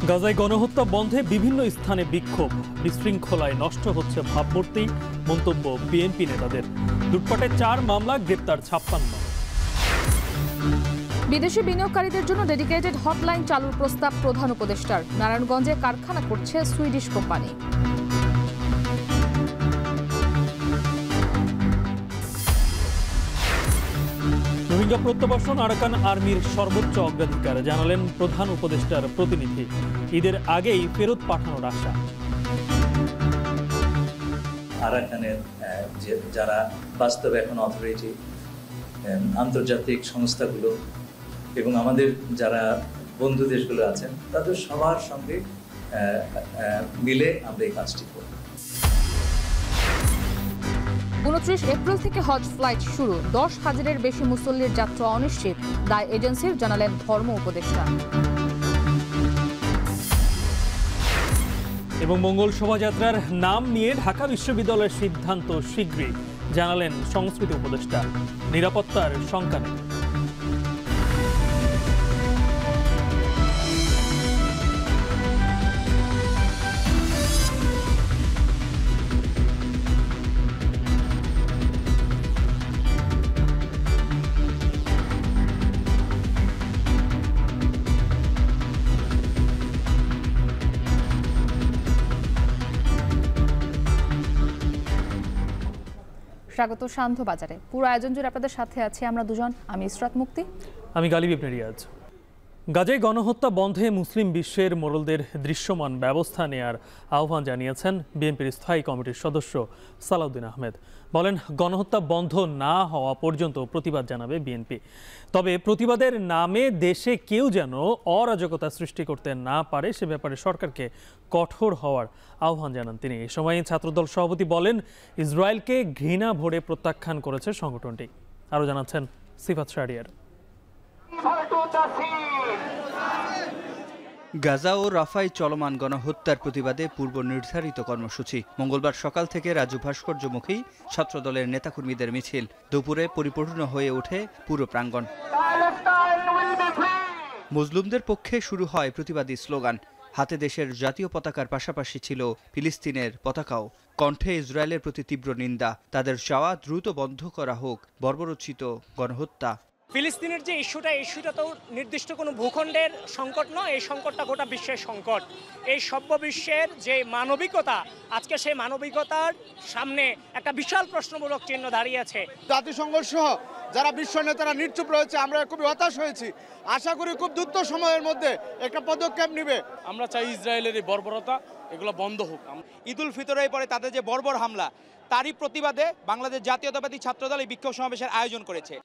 গাজায় গণহত্যা বন্ধে বিভিন্ন স্থানে বিক্ষোভ, বিশৃঙ্খলায় নষ্ট হচ্ছে ভাবমূর্তি, মন্তব্য বিএনপি নেতাদের। লুটপাটে 4 মামলা, গ্রেপ্তার 56। বিদেশি বিনিয়োগকারীদের জন্য ডেডিকেটেড হটলাইন চালুর প্রস্তাব প্রধান উপদেষ্টার। নারায়ণগঞ্জে কারখানা করছে সুইডিশ কোম্পানি। রোহিঙ্গা প্রত্যাবাসন আরাকান আর্মির সর্বোচ্চ অগ্রাধিকার, জানালেন প্রধান উপদেষ্টার প্রতিনিধি। ঈদের আগেই ফেরত পাঠানোর আশা। আরাকানের যারা বাস্তবে এখন অথরিটি, আন্তর্জাতিক সংস্থাগুলো এবং আমাদের যারা বন্ধু দেশগুলো আছেন, তাদের সবার সঙ্গে মিলে আমরা এই কাজটি করব। 29 এপ্রিল থেকে হজ ফ্লাইট শুরু, 10,000-এর বেশি মুসল্লির যাত্রা অনিশ্চিত, দায় এজেন্সির, জানালেন ধর্ম উপদেষ্টা। এবং মঙ্গল শোভাযাত্রার নাম নিয়ে ঢাকা বিশ্ববিদ্যালয়ের সিদ্ধান্ত শীঘ্রই, জানালেন সংস্কৃতি উপদেষ্টা। নিরাপত্তার শঙ্কা নেই। স্বাগত শান্ত বাজারে। পুরো আয়োজন জুড়ে আপনাদের সাথে আছি আমরা দুজন, আমি ইসরাত মুক্তি, আমি গালিব ইবনে রিয়াজ। গাজায় গণহত্যা বন্ধে মুসলিম বিশ্বের মোড়লদের দৃশ্যমান ব্যবস্থা নেয়ার আহ্বান জানিয়েছেন বিএনপির স্থায়ী কমিটির সদস্য সালাউদ্দিন আহমেদ। বলেন, গণহত্যা বন্ধ না হওয়া পর্যন্ত প্রতিবাদ জানাবে বিএনপি। তবে প্রতিবাদের নামে দেশে কেউ যেন অরাজকতা সৃষ্টি করতে না পারে, সে ব্যাপারে সরকারকে কঠোর হওয়ার আহ্বান জানান তিনি। এ সময় ছাত্রদল সভাপতি বলেন, ইসরায়েলকে ঘৃণা ভরে প্রত্যাখ্যান করেছে সংগঠনটি। আরও জানাচ্ছেন সিফাত শাহরিয়ার। গাজা ও রাফায় চলমান গণহত্যার প্রতিবাদে পূর্ব নির্ধারিত কর্মসূচি। মঙ্গলবার সকাল থেকে রাজু ভাস্কর্যমুখী ছাত্রদলের নেতাকর্মীদের মিছিল। দুপুরে পরিপূর্ণ হয়ে ওঠে পুরো প্রাঙ্গণ। মুসলিমদের পক্ষে শুরু হয় প্রতিবাদী স্লোগান। হাতে দেশের জাতীয় পতাকার পাশাপাশি ছিল ফিলিস্তিনের পতাকাও। কণ্ঠে ইসরায়েলের প্রতি তীব্র নিন্দা। তাদের চাওয়া দ্রুত বন্ধ করা হোক বর্বরোচিত গণহত্যা। ফিলিস্তিনের যে ইস্যুটা তো নির্দিষ্ট কোনো ভূখণ্ডের সংকট নয়, এই সংকটটা গোটা বিশ্বের সংকট। এই সভ্য বিশ্বের যে মানবিকতা, আজকে সেই মানবিকতার সামনে একটা বিশাল প্রশ্নমূলক চিহ্ন দাঁড়িয়ে আছে। জাতিসংঘ সহ যারা বিশ্ব নেতারা নিশ্চুপ রয়েছে, আমরা খুবই হতাশ হয়েছি। আশা করি খুব দ্রুত সময়ের মধ্যে একটা পদক্ষেপ নেবে। আমরা চাই ইসরায়েলের এই বর্বরতা এগুলো বন্ধ হোক। ঈদুল ফিতরের পরে তাদের যে বর্বর হামলা, তারই প্রতিবাদে বাংলাদেশ জাতীয়তাবাদী ছাত্রদল এই বিক্ষোভ সমাবেশের আয়োজন করেছে।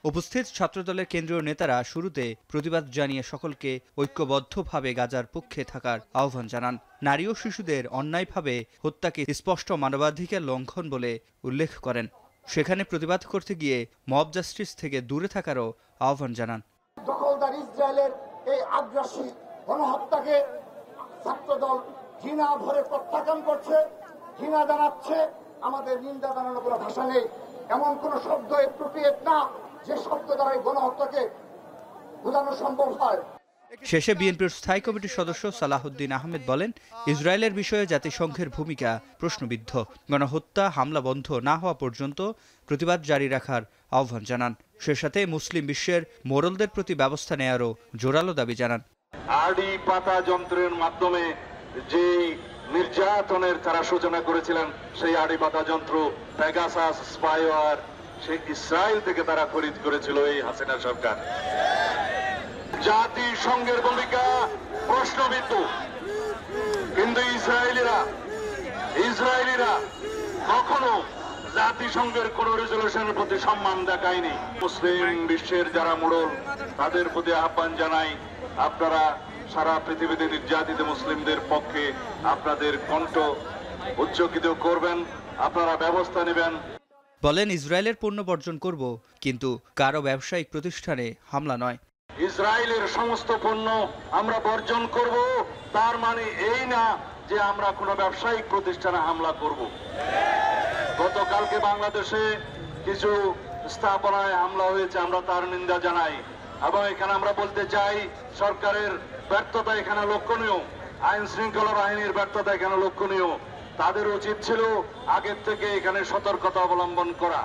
উপস্থিত ছাত্রদলের কেন্দ্রীয় নেতারা শুরুতে প্রতিবাদ জানিয়ে সকলকে ঐক্যবদ্ধভাবে গাজার পক্ষে থাকার আহ্বান জানান। নারী ও শিশুদের অন্যায়ভাবে হত্যাকে স্পষ্ট মানবাধিকার লঙ্ঘন বলে উল্লেখ করেন। সেখানে প্রতিবাদ করতে গিয়ে মব জাস্টিস থেকে দূরে থাকারও আহ্বান জানান। দখলদার ইসরায়েলের এই আগ্রাসী গণহত্যাকে ছাত্রদল ঘৃণা ভরে প্রত্যাখ্যান করছে, ঘৃণা জানাচ্ছে। আমাদের নিন্দা জানানোর কোনো ভাষা নেই। এমন কোন শব্দ এপ্রোপ্রিয়েট না যে শব্দ দ্বারা এই গণহত্যাকে বোঝানো সম্ভব হয়। শেষে বিএনপির স্থায়ী কমিটির সদস্য সালাউদ্দিন আহমেদ বলেন, ইসরায়েলের বিষয়ে জাতিসংঘের ভূমিকা প্রশ্নবিদ্ধ। গণহত্যা হামলা বন্ধ না হওয়া পর্যন্ত প্রতিবাদ জারি রাখার আহ্বান জানান। সে সাথে মুসলিম বিশ্বের মোড়লদের প্রতি ব্যবস্থা নেয়ারও জোরালো দাবি জানান। আড়ি পাতা যন্ত্রের মাধ্যমে যে নির্যাতনের তারা সূচনা করেছিলেন, সেই আড়ি পাতা যন্ত্র পেগাসাস স্পাইওয়ার সেই ইসরায়েল থেকে তারা খরিদ করেছিল এই হাসিনা সরকার। জাতিসংঘের ভূমিকা প্রশ্নবিদ্ধ, কিন্তু ইসরায়েলিরা কখনো জাতিসংঘের কোন রেজলিউশনের প্রতি সম্মান দেখায়নি। মুসলিম বিশ্বের যারা মোড়ল, তাদের প্রতি আহ্বান জানাই, আপনারা সারা পৃথিবীতে নির্যাতিত মুসলিমদের পক্ষে আপনাদের কণ্ঠ উচ্চকিত করবেন, আপনারা ব্যবস্থা নেবেন। বলেন, ইসরায়েলের পণ্য বর্জন করব, কিন্তু কারো ব্যবসায়িক প্রতিষ্ঠানে হামলা নয়। ইসরায়েলের সমস্ত পণ্য আমরা বর্জন করব, তার মানে এই না যে আমরা কোনো ব্যবসায়িক প্রতিষ্ঠানে হামলা করব। গতকালকে বাংলাদেশে কিছু স্থাপনায় হামলা হয়েছে, আমরা তার নিন্দা জানাই। এবং এখানে আমরা বলতে চাই সরকারের ব্যর্থতা এখানে লক্ষণীয়, আইন শৃঙ্খলা বাহিনীর ব্যর্থতা এখানে লক্ষণীয়। তাদের উচিত ছিল আগের থেকে এখানে সতর্কতা অবলম্বন করা।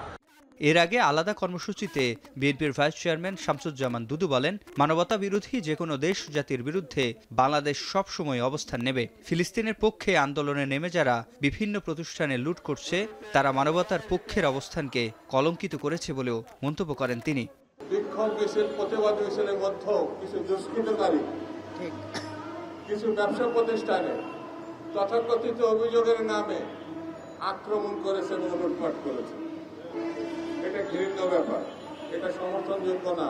এর আগে আলাদা কর্মসূচিতে বিএনপির ভাইস চেয়ারম্যান শামসুজ্জামান দুদু বলেন, মানবতা বিরোধী যে কোনো দেশ জাতির বিরুদ্ধে বাংলাদেশ সবসময় অবস্থান নেবে। ফিলিস্তিনের পক্ষে আন্দোলনে নেমে যারা বিভিন্ন প্রতিষ্ঠানে লুট করছে তারা মানবতার পক্ষের অবস্থানকে কলঙ্কিত করেছে বলেও মন্তব্য করেন তিনি। বিক্ষোভ মিছিল, প্রতিবাদ মিছিলের মধ্যে কিছু দুষ্কৃতকারী কিছু ব্যবসা প্রতিষ্ঠানে তথাকথিত অভিযোগের নামে আক্রমণ করেছে এবং লুটপাট করেছে। এটা ঘৃণ্য ব্যাপার, এটা সমর্থনযোগ্য না।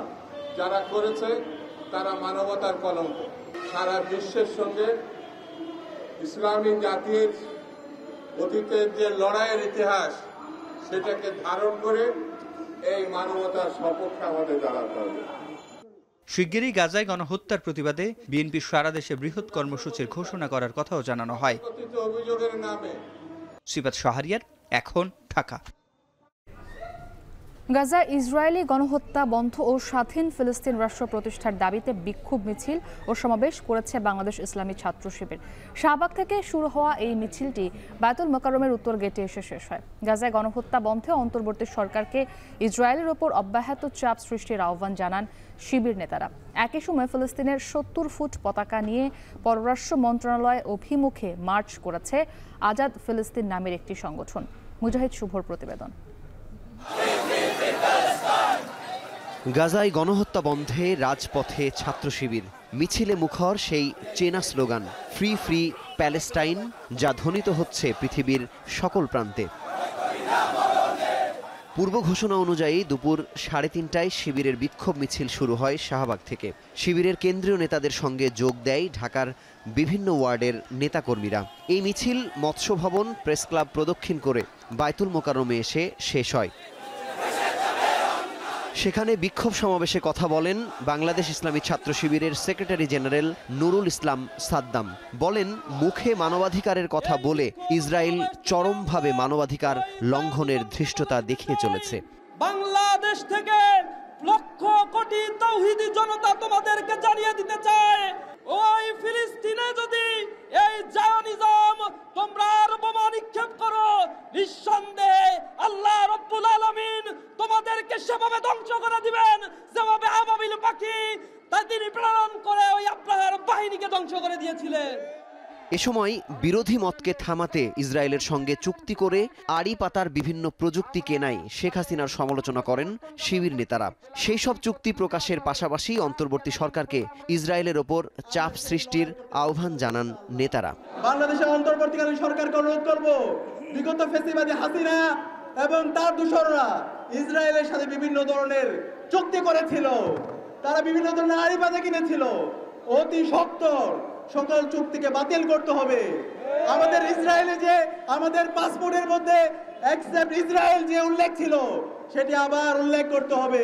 যারা করেছে তারা মানবতার কলঙ্ক। সারা বিশ্বের সঙ্গে ইসলামী জাতির অতীতের যে লড়াইয়ের ইতিহাস সেটাকে ধারণ করে এই মানবতার সপক্ষে আমাদের দাঁড়াতে হবে। শিগগিরই গাজায় গণহত্যার প্রতিবাদে বিএনপি সারা দেশে বৃহৎ কর্মসূচির ঘোষণা করার কথাও জানানো হয়। অভিযোগের নামে সিফাত শাহরিয়ার, এখন ঢাকা। গাজা ইসরায়েলি গণহত্যা বন্ধ ও স্বাধীন ফিলিস্তিন রাষ্ট্র প্রতিষ্ঠার দাবিতে বিক্ষোভ মিছিল ও সমাবেশ করেছে বাংলাদেশ ইসলামী ছাত্র শিবির। শাহবাগ থেকে শুরু হওয়া এই মিছিলটি বায়তুল মোকাররমের উত্তর গেটে এসে শেষ হয়। গাজায় গণহত্যা বন্ধে অন্তর্বর্তী সরকারকে ইসরায়েলের ওপর অব্যাহত চাপ সৃষ্টির আহ্বান জানান শিবির নেতারা। একই সময় ফিলিস্তিনের ৭০ ফুট পতাকা নিয়ে পররাষ্ট্র মন্ত্রণালয় অভিমুখে মার্চ করেছে আজাদ ফিলিস্তিন নামের একটি সংগঠন। মুজাহিদ শুভর প্রতিবেদন। গাজায় গণহত্যা বন্ধে রাজপথে ছাত্র শিবির, মিছিলে মুখর সেই চেনা স্লোগান ফ্রি ফ্রি প্যালেস্টাইন, যা ধ্বনিত হচ্ছে পৃথিবীর সকল প্রান্তে। পূর্ব ঘোষণা অনুযায়ী দুপুর 3:30টায় শিবিরের বিক্ষোভ মিছিল শুরু হয় শাহবাগ থেকে। শিবিরের কেন্দ্রীয় নেতাদের সঙ্গে যোগ দেয় ঢাকার বিভিন্ন ওয়ার্ডের নেতাকর্মীরা। এই মিছিল মৎস্য ভবন, প্রেস ক্লাব প্রদক্ষিণ করে বায়তুল মোকাররমে এসে শেষ হয়। সেখানে বিক্ষোভ সমাবেশে কথা বলেন বাংলাদেশ ইসলামী ছাত্র শিবিরের সেক্রেটারি জেনারেল নুরুল ইসলাম সাদ্দাম। বলেন, মুখে মানবাধিকারের কথা বলে ইসরায়েল চরমভাবে মানবাধিকার লঙ্ঘনের ধৃষ্টতা দেখিয়ে চলেছে। বাংলাদেশ থেকে লক্ষ কোটি তাওহীদি জনতা তোমাদেরকে জানিয়ে দিতে চায়, ওই ফিলিস্তিনে যদি এই জায়নিজম তোমরা আর বোমা নিক্ষেপ করো, নিঃসন্দেহে আল্লাহ রব্বুল আলামিন তোমাদেরকে সেভাবে ধ্বংস করে দিবেন যেভাবে আবাবিল পাখি তা তিনি প্রেরণ করে ওই আব্রাহার বাহিনীকে ধ্বংস করে দিয়েছিলেন। এ সময় বিরোধী মতকে থামাতে ইসরায়েলের সঙ্গে চুক্তি করে আড়ি পাতার বিভিন্ন প্রযুক্তি কেনায় শেখ হাসিনার সমালোচনা করেন শিবির নেতারা। সেই সব চুক্তি প্রকাশের পাশাপাশি অন্তর্বর্তী সরকারকে ইসরায়েলের ওপর চাপ সৃষ্টির আহ্বান জানান নেতারা। বাংলাদেশের অন্তর্বর্তীকালীন সরকারকে অনুরোধ করব, বিগত ফ্যাসিবাদী হাসিনা এবং তার দূষররা ইসরায়েলের সাথে বিভিন্ন ধরনের চুক্তি করেছিল, তারা বিভিন্ন ধরনের আড়ি পাতা কিনেছিল। অতি সত্বর সকল চুক্তিকে বাতিল করতে হবে। আমাদের ইসরায়েলে যে আমাদের পাসপোর্টের মধ্যে অ্যাকসেপ্ট ইসরায়েল যে উল্লেখ ছিল সেটি আবার উল্লেখ করতে হবে।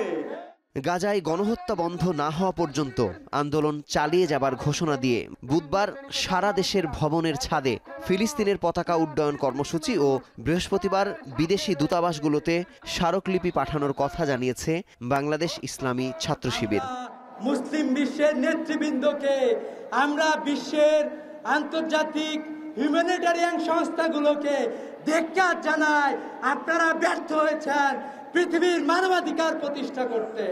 গাজায় গণহত্যা বন্ধ না হওয়া পর্যন্ত আন্দোলন চালিয়ে যাবার ঘোষণা দিয়ে বুধবার সারা দেশের ভবনের ছাদে ফিলিস্তিনের পতাকা উড্ডয়ন কর্মসূচি ও বৃহস্পতিবার বিদেশি দূতাবাসগুলোতে স্মারকলিপি পাঠানোর কথা জানিয়েছে বাংলাদেশ ইসলামী ছাত্র শিবির। মুসলিম বিশ্বের নেতৃবৃন্দকে আমরা বিশ্বের আন্তর্জাতিক হিউম্যানিটারিয়ান সংস্থাগুলোকে ধিক্কার জানাই, আপনারা ব্যর্থ হয়েছেন পৃথিবীর মানবাধিকার প্রতিষ্ঠা করতে।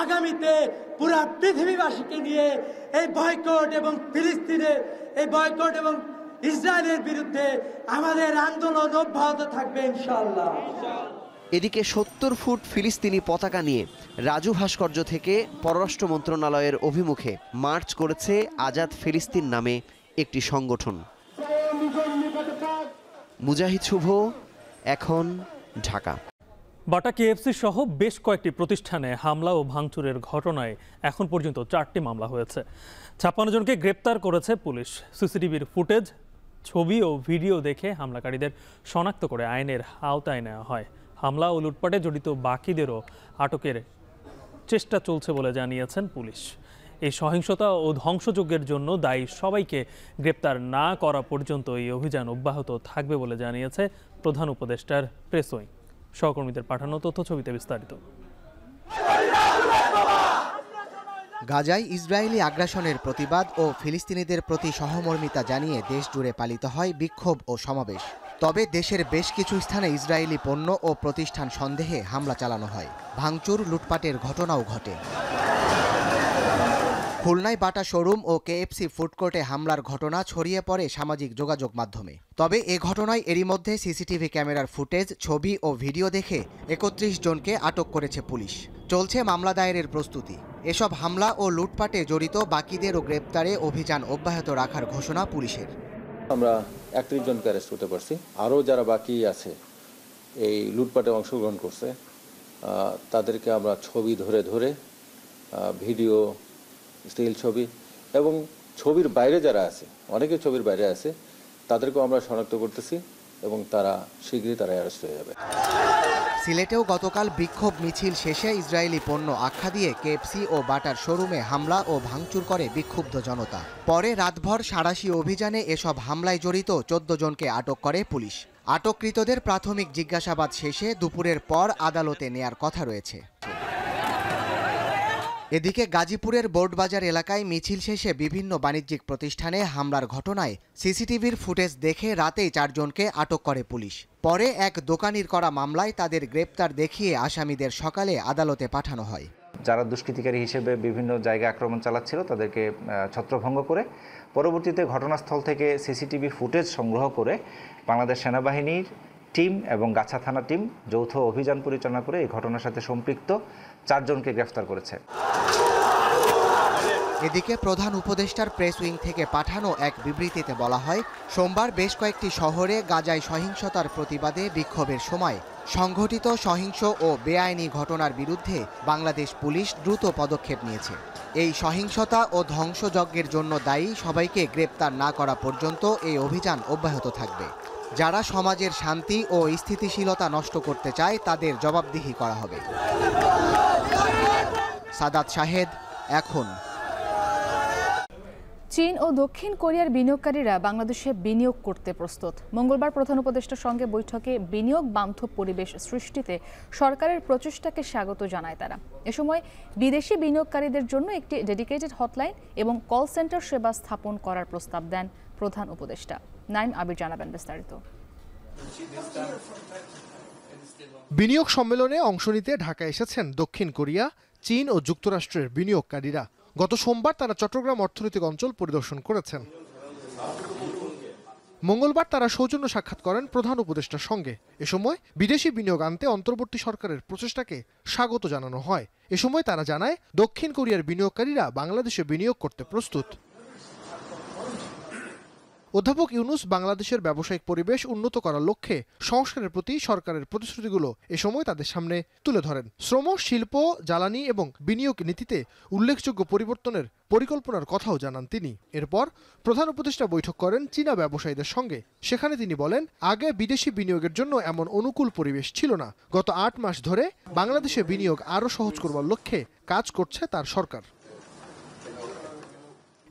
আগামীতে পুরা পৃথিবীবাসীকে নিয়ে এই বয়কট এবং ফিলিস্তিনের এই বয়কট এবং ইসরায়েলের বিরুদ্ধে আমাদের আন্দোলন অব্যাহত থাকবে ইনশাআল্লাহ। এদিকে ৭০ ফুট ফিলিস্তিনি পতাকা নিয়ে রাজু ভাস্কর্য থেকে পররাষ্ট্র মন্ত্রণালয়ের অভিমুখে মার্চ করেছে আজাদ ফিলিস্তিন নামে একটি সংগঠন। মুজাহিদ শুভ, এখন ঢাকা। বাটা কেএফসি সহ বেশ কয়েকটি প্রতিষ্ঠানে হামলা ও ভাঙচুরের ঘটনায় এখন পর্যন্ত 4টি মামলা হয়েছে। 56 জনকে গ্রেপ্তার করেছে পুলিশ। সিসিটিভির ফুটেজ, ছবি ও ভিডিও দেখে হামলাকারীদের শনাক্ত করে আইনের আওতায় নেওয়া হয়। হামলা ও লুটপাটে জড়িত বাকিদেরও আটকের চেষ্টা চলছে বলে জানিয়েছেন পুলিশ। এই সহিংসতা ও ধ্বংসযজ্ঞের জন্য দায়ী সবাইকে গ্রেপ্তার না করা পর্যন্ত এই অভিযান অব্যাহত থাকবে বলে জানিয়েছে প্রধান উপদেষ্টার প্রেস উইং। সহকর্মীদের পাঠানো তথ্য ছবিতে বিস্তারিত। গাজায় ইসরায়েলি আগ্রাসনের প্রতিবাদ ও ফিলিস্তিনিদের প্রতি সহমর্মিতা জানিয়ে দেশ জুড়ে পালিত হয় বিক্ষোভ ও সমাবেশ। তবে দেশের বেশ কিছু স্থানে ইসরায়েলি পণ্য ও প্রতিষ্ঠান সন্দেহে হামলা চালানো হয়। ভাঙচুর, লুটপাটের ঘটনাও ঘটে। খুলনায় বাটা শোরুম ও কেএফসি ফুডকোর্টে হামলার ঘটনা ছড়িয়ে পড়ে সামাজিক যোগাযোগ মাধ্যমে। তবে এ ঘটনায় এরই মধ্যে সিসিটিভি ক্যামেরার ফুটেজ, ছবি ও ভিডিও দেখে ৩১ জনকে আটক করেছে পুলিশ। চলছে মামলা দায়েরের প্রস্তুতি। এসব হামলা ও লুটপাটে জড়িত বাকিদেরও গ্রেপ্তারে অভিযান অব্যাহত রাখার ঘোষণা পুলিশের। আমরা ৩১ জনকে অ্যারেস্ট করতে পারছি। আরও যারা বাকি আছে এই লুটপাটে অংশগ্রহণ করছে তাদেরকে আমরা ছবি ধরে ধরে ভিডিও, স্টিল ছবি এবং ছবির বাইরে যারা আছে, অনেকে ছবির বাইরে আছে, তাদেরকেও আমরা শনাক্ত করতেছি এবং তারা শীঘ্রই অ্যারেস্ট হয়ে যাবে। সিলেটেও গতকাল বিক্ষোভ মিছিল শেষে ইসরায়েলি পণ্য আখ্যা দিয়ে কেএফসি ও বাটার শোরুমে হামলা ও ভাঙচুর করে বিক্ষুব্ধ জনতা। পরে রাতভর সাঁড়াশি অভিযানে এসব হামলায় জড়িত ১৪ জনকে আটক করে পুলিশ। আটককৃতদের প্রাথমিক জিজ্ঞাসাবাদ শেষে দুপুরের পর আদালতে নেয়ার কথা রয়েছে। এদিকে গাজীপুরের বোর্ডবাজার এলাকায় মিছিল শেষে বিভিন্ন বাণিজ্যিক প্রতিষ্ঠানে হামলার ঘটনায় সিসিটিভির ফুটেজ দেখে রাতেই ৪ জনকে আটক করে পুলিশ। পরে এক দোকানির করা মামলায় তাদের গ্রেপ্তার দেখিয়ে আসামিদের সকালে আদালতে পাঠানো হয়। যারা দুষ্কৃতিকারী হিসেবে বিভিন্ন জায়গায় আক্রমণ চালাচ্ছিল তাদেরকে ছত্রভঙ্গ করে পরবর্তীতে ঘটনাস্থল থেকে সিসিটিভি ফুটেজ সংগ্রহ করে বাংলাদেশ সেনাবাহিনীর টিম এবং গাছা থানা টিম যৌথ অভিযান পরিচালনা করে এই ঘটনার সাথে সম্পৃক্ত ৪ জনকে গ্রেফতার করেছে। এদিকে প্রধান উপদেষ্টার প্রেস উইং থেকে পাঠানো এক বিবৃতিতে বলা হয়, সোমবার বেশ কয়েকটি শহরে গাজায় সহিংসতার প্রতিবাদে বিক্ষোভের সময় সংঘটিত সহিংস ও বেআইনি ঘটনার বিরুদ্ধে বাংলাদেশ পুলিশ দ্রুত পদক্ষেপ নিয়েছে। এই সহিংসতা ও ধ্বংসযজ্ঞের জন্য দায়ী সবাইকে গ্রেপ্তার না করা পর্যন্ত এই অভিযান অব্যাহত থাকবে। যারা সমাজের শান্তি ও স্থিতিশীলতা নষ্ট করতে চায় তাদের জবাবদিহি করা হবে। সাদাত শাহেদ, এখন। চীন ও দক্ষিণ কোরিয়ার বিনিয়োগকারীরা বাংলাদেশে বিনিয়োগ করতে প্রস্তুত। মঙ্গলবার প্রধান উপদেষ্টার সঙ্গে বৈঠকে বিনিয়োগ বান্ধব পরিবেশ সৃষ্টিতে সরকারের প্রচেষ্টাকে স্বাগত জানায় তারা। এ সময় বিদেশি বিনিয়োগকারীদের জন্য একটি ডেডিকেটেড হটলাইন এবং কল সেন্টার সেবা স্থাপন করার প্রস্তাব দেন প্রধান উপদেষ্টা। নাইম আবির জানাবেন বিস্তারিত। বিনিয়োগ সম্মেলনে অংশ নিতে ঢাকা এসেছেন দক্ষিণ কোরিয়া, চীন ও যুক্তরাষ্ট্রের বিনিয়োগকারীরা। গত সোমবার তারা চট্টগ্রাম অর্থনৈতিক অঞ্চল পরিদর্শন করেছেন। মঙ্গলবার তারা সৌজন্য সাক্ষাৎ করেন প্রধান উপদেষ্টার সঙ্গে। এ সময় বিদেশি বিনিয়োগ আনতে অন্তর্বর্তী সরকারের প্রচেষ্টাকে স্বাগত জানানো হয়। এ সময় তারা জানায়, দক্ষিণ কোরিয়ার বিনিয়োগকারীরা বাংলাদেশে বিনিয়োগ করতে প্রস্তুত। অধ্যাপক ইউনুস বাংলাদেশের ব্যবসায়িক পরিবেশ উন্নত করার লক্ষ্যে সংস্কারের প্রতি সরকারের প্রতিশ্রুতিগুলো এ সময় তাদের সামনে তুলে ধরেন। শ্রম, শিল্প, জ্বালানি এবং বিনিয়োগ নীতিতে উল্লেখযোগ্য পরিবর্তনের পরিকল্পনার কথাও জানান তিনি। এরপর প্রধান উপদেষ্টা বৈঠক করেন চীনা ব্যবসায়ীদের সঙ্গে। সেখানে তিনি বলেন, আগে বিদেশি বিনিয়োগের জন্য এমন অনুকূল পরিবেশ ছিল না। গত ৮ মাস ধরে বাংলাদেশে বিনিয়োগ আরও সহজ করবার লক্ষ্যে কাজ করছে তার সরকার।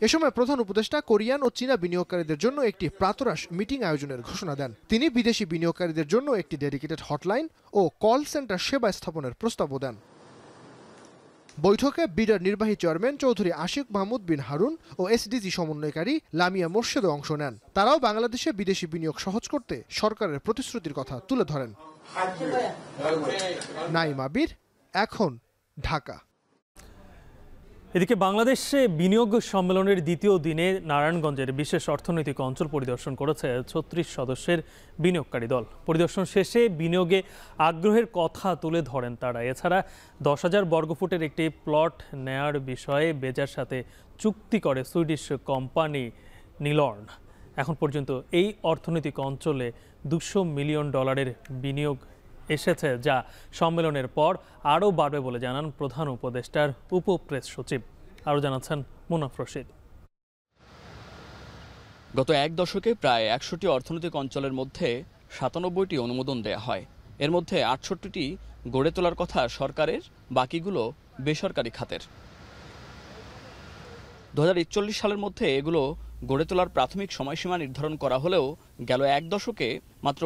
এ সময় প্রধান উপদেষ্টা কোরিয়ান ও চীনা বিনিয়োগকারীদের জন্য একটি প্রাতরাশ মিটিং আয়োজনের ঘোষণা দেন। তিনি বিদেশি বিনিয়োগকারীদের জন্য একটি ডেডিকেটেড হটলাইন ও কল সেন্টার সেবা স্থাপনের প্রস্তাবও দেন। বৈঠকে বিডার নির্বাহী চেয়ারম্যান চৌধুরী আশিক মাহমুদ বিন হারুন ও এসডিজি সমন্বয়কারী লামিয়া মোর্শেদও অংশ নেন। তারাও বাংলাদেশে বিদেশি বিনিয়োগ সহজ করতে সরকারের প্রতিশ্রুতির কথা তুলে ধরেন। নাইম আবির, এখন, ঢাকা। এদিকে বাংলাদেশে বিনিয়োগ সম্মেলনের দ্বিতীয় দিনে নারায়ণগঞ্জের বিশেষ অর্থনৈতিক অঞ্চল পরিদর্শন করেছে ৩৬ সদস্যের বিনিয়োগকারী দল। পরিদর্শন শেষে বিনিয়োগে আগ্রহের কথা তুলে ধরেন তারা। এছাড়া ১০,০০০ বর্গফুটের একটি প্লট নেয়ার বিষয়ে বেজার সাথে চুক্তি করে সুইডিশ কোম্পানি নিলর্ন। এখন পর্যন্ত এই অর্থনৈতিক অঞ্চলে $২০০ মিলিয়ন বিনিয়োগ এসেছে, যা সম্মেলনের পর আরও বাড়বে বলে জানান প্রধান উপদেষ্টার উপপ্রেস সচিব। আরও জানাচ্ছেন মুনাফ রশিদ। গত এক দশকে প্রায় ১০০টি অর্থনৈতিক অঞ্চলের মধ্যে ৯৭টি অনুমোদন দেয়া হয়। এর মধ্যে ৬৮টি গড়ে তোলার কথা সরকারের, বাকিগুলো বেসরকারি খাতের। ২০৪১ সালের মধ্যে এগুলো গড়ে তোলার প্রাথমিক সময়সীমা নির্ধারণ করা হলেও গেল এক দশকে মাত্র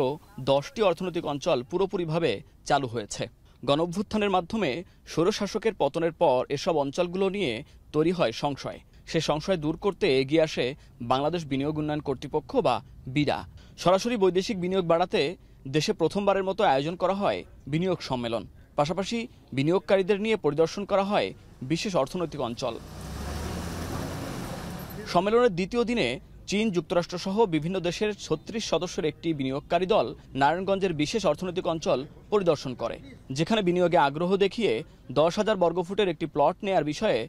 ১০টি অর্থনৈতিক অঞ্চল পুরোপুরিভাবে চালু হয়েছে। গণঅভ্যুত্থানের মাধ্যমে স্বৈরশাসকের পতনের পর এসব অঞ্চলগুলো নিয়ে তৈরি হয় সংশয়। সে সংশয় দূর করতে এগিয়ে আসে বাংলাদেশ বিনিয়োগ উন্নয়ন কর্তৃপক্ষ বা বিডা। সরাসরি বৈদেশিক বিনিয়োগ বাড়াতে দেশে প্রথমবারের মতো আয়োজন করা হয় বিনিয়োগ সম্মেলন। পাশাপাশি বিনিয়োগকারীদের নিয়ে পরিদর্শন করা হয় বিশেষ অর্থনৈতিক অঞ্চল। সম্মেলনের দ্বিতীয় দিনে চীন, যুক্তরাষ্ট্র সহ বিভিন্ন দেশের ৩৬ সদস্যের একটি বিনিয়োগকারী দল নারায়ণগঞ্জের বিশেষ অর্থনৈতিক অঞ্চল পরিদর্শন করে, যেখানে বিনিয়োগে আগ্রহ দেখিয়ে ১০,০০০ বর্গফুটের একটি প্লট নেয়ার বিষয়ে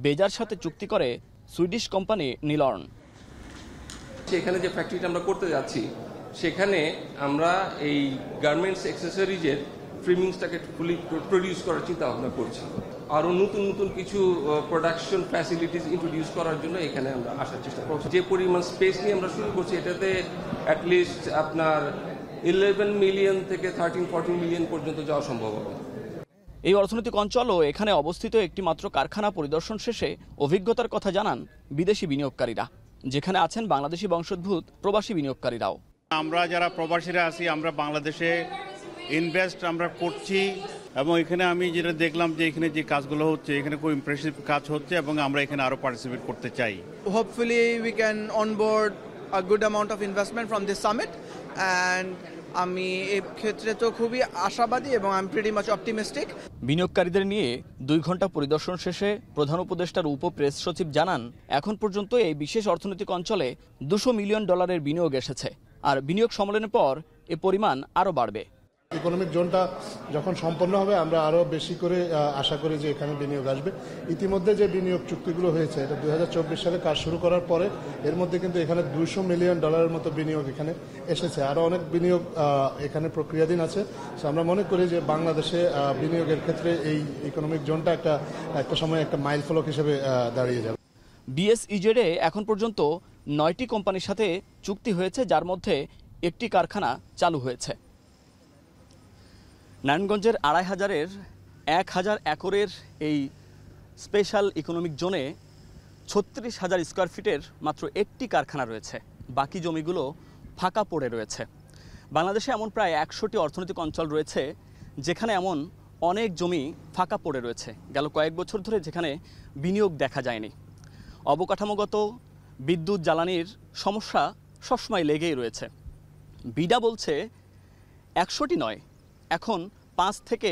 বেজার সাথে চুক্তি করে সুইডিশ কোম্পানি নিলর্ন। সেখানে যে ফ্যাক্টরিটা আমরা করতে যাচ্ছি, সেখানে আমরা এই গার্মেন্টস অ্যাক্সেসরিজের ফ্রেমিংসটাকে ফুলি প্রডিউস করার চিন্তা ভাবনা করছি। আরও নতুন নতুন কিছু প্রোডাকশন ফ্যাসিলিটিস ইন্ট্রোডিউস করার জন্য এখানে আমরা আসার চেষ্টা করছি। যে পরিমাণ স্পেস নিয়ে আমরা শুরু করছি, এটাতে অ্যাটলিস্ট আপনার 11 মিলিয়ন থেকে 13-14 মিলিয়ন পর্যন্ত যাওয়া সম্ভব হবে। এই অর্থনৈতিক অঞ্চল ও এখানে অবস্থিত একটি মাত্র কারখানা পরিদর্শন শেষে অভিজ্ঞতার কথা জানান বিদেশি বিনিয়োগকারীরা, যেখানে আছেন বাংলাদেশি বংশোদ্ভূত প্রবাসী বিনিয়োগকারীরাও। আমরা যারা প্রবাসীরা আছি, আমরা বাংলাদেশে ইনভেস্ট আমরা করছি, এবং এখানে আমি যেটা দেখলাম যে এখানে যে কাজগুলো হচ্ছে, এখানে খুব ইমপ্রেসিভ কাজ হচ্ছে, এবং আমরা এখানে আরো পার্টিসিপেট করতে চাই। Hopefully we can onboard a good amount of investment from this summit, and আমি এই ক্ষেত্রে তো খুবই আশাবাদী এবং I am pretty much optimistic. বিনিয়োগকারীদের নিয়ে ২ ঘন্টা পরিদর্শন শেষে প্রধান উপদেষ্টার প্রেস সচিব জানান, এখন পর্যন্ত এই বিশেষ অর্থনৈতিক অঞ্চলে $200 মিলিয়ন বিনিয়োগ এসেছে, আর বিনিয়োগ সম্মেলনের পর এ পরিমাণ আরও বাড়বে। ইকোনমিক জোনটা যখন সম্পন্ন হবে, আমরা আরও বেশি করে আশা করি যে এখানে বিনিয়োগ আসবে। ইতিমধ্যে যে বিনিয়োগ চুক্তিগুলো হয়েছে, এটা 2024 সালে কাজ শুরু করার পরে এর মধ্যে কিন্তু এখানে $200 মিলিয়ন মতো বিনিয়োগ এখানে এসেছে। আরও অনেক বিনিয়োগ এখানে প্রক্রিয়াধীন আছে। আমরা মনে করি যে বাংলাদেশে বিনিয়োগের ক্ষেত্রে এই ইকোনমিক জোনটা একটা সময় একটা মাইল ফলক হিসেবে দাঁড়িয়ে যাবে। বিএসইজেডে এখন পর্যন্ত 9টি কোম্পানির সাথে চুক্তি হয়েছে, যার মধ্যে একটি কারখানা চালু হয়েছে। নারায়ণগঞ্জের 1000 একরের এই স্পেশাল ইকোনমিক জোনে 36,000 স্কোয়ার ফিটের মাত্র একটি কারখানা রয়েছে, বাকি জমিগুলো ফাঁকা পড়ে রয়েছে। বাংলাদেশে এমন প্রায় 100টি অর্থনৈতিক অঞ্চল রয়েছে যেখানে এমন অনেক জমি ফাঁকা পড়ে রয়েছে গেল কয়েক বছর ধরে, যেখানে বিনিয়োগ দেখা যায়নি। অবকাঠামোগত, বিদ্যুৎ, জ্বালানির সমস্যা সবসময় লেগেই রয়েছে। বিডা বলছে 100টি নয়, এখন 5 থেকে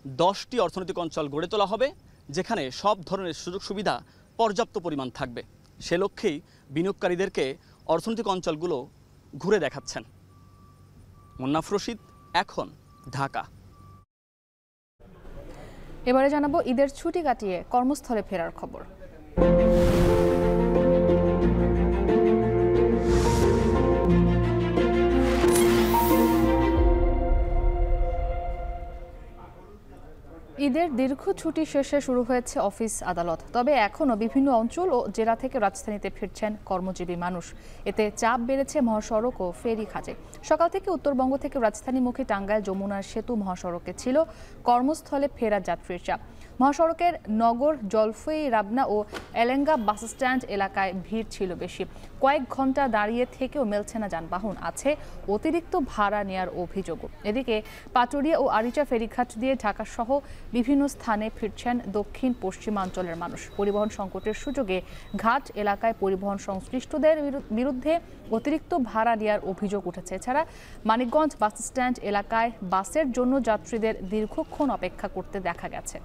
10টি অর্থনৈতিক অঞ্চল গড়ে তোলা হবে, যেখানে সব ধরনের সুযোগ সুবিধা পর্যাপ্ত পরিমাণ থাকবে। সে লক্ষ্যেই বিনিয়োগকারীদেরকে অর্থনৈতিক অঞ্চলগুলো ঘুরে দেখাচ্ছেন। মুন্নাফ রশিদ, এখন, ঢাকা। এবারে জানাবো ঈদের ছুটি কাটিয়ে কর্মস্থলে ফেরার খবর। ঈদের দীর্ঘ ছুটি শেষে শুরু হয়েছে অফিস আদালত, তবে এখনও বিভিন্ন অঞ্চল ও জেলা থেকে রাজধানীতে ফিরছেন কর্মজীবী মানুষ। এতে চাপ বেড়েছে মহাসড়ক ও ফেরি খাতে। সকাল থেকে উত্তরবঙ্গ থেকে রাজধানীমুখী টাঙ্গাইল যমুনার সেতু মহাসড়কে ছিল কর্মস্থলে ফেরা যাত্রীর চাপ। মহাসড়কের নগর, জলফই, রাবনা ও এলেঙ্গা বাসস্ট্যান্ড এলাকায় ভিড় ছিল বেশি। কয়েক ঘন্টা দাঁড়িয়ে থেকেও মেলছে না যানবাহন, আছে অতিরিক্ত ভাড়া নেয়ার অভিযোগও। এদিকে পাটুরিয়া ও আরিচা ফেরিঘাট দিয়ে ঢাকা সহ বিভিন্ন স্থানে ফিরছেন দক্ষিণ পশ্চিমাঞ্চলের মানুষ। পরিবহন সংকটের সুযোগে ঘাট এলাকায় পরিবহন সংশ্লিষ্টদের বিরুদ্ধে অতিরিক্ত ভাড়া নেওয়ার অভিযোগ উঠেছে। এছাড়া মানিকগঞ্জ বাসস্ট্যান্ড এলাকায় বাসের জন্য যাত্রীদের দীর্ঘক্ষণ অপেক্ষা করতে দেখা গেছে।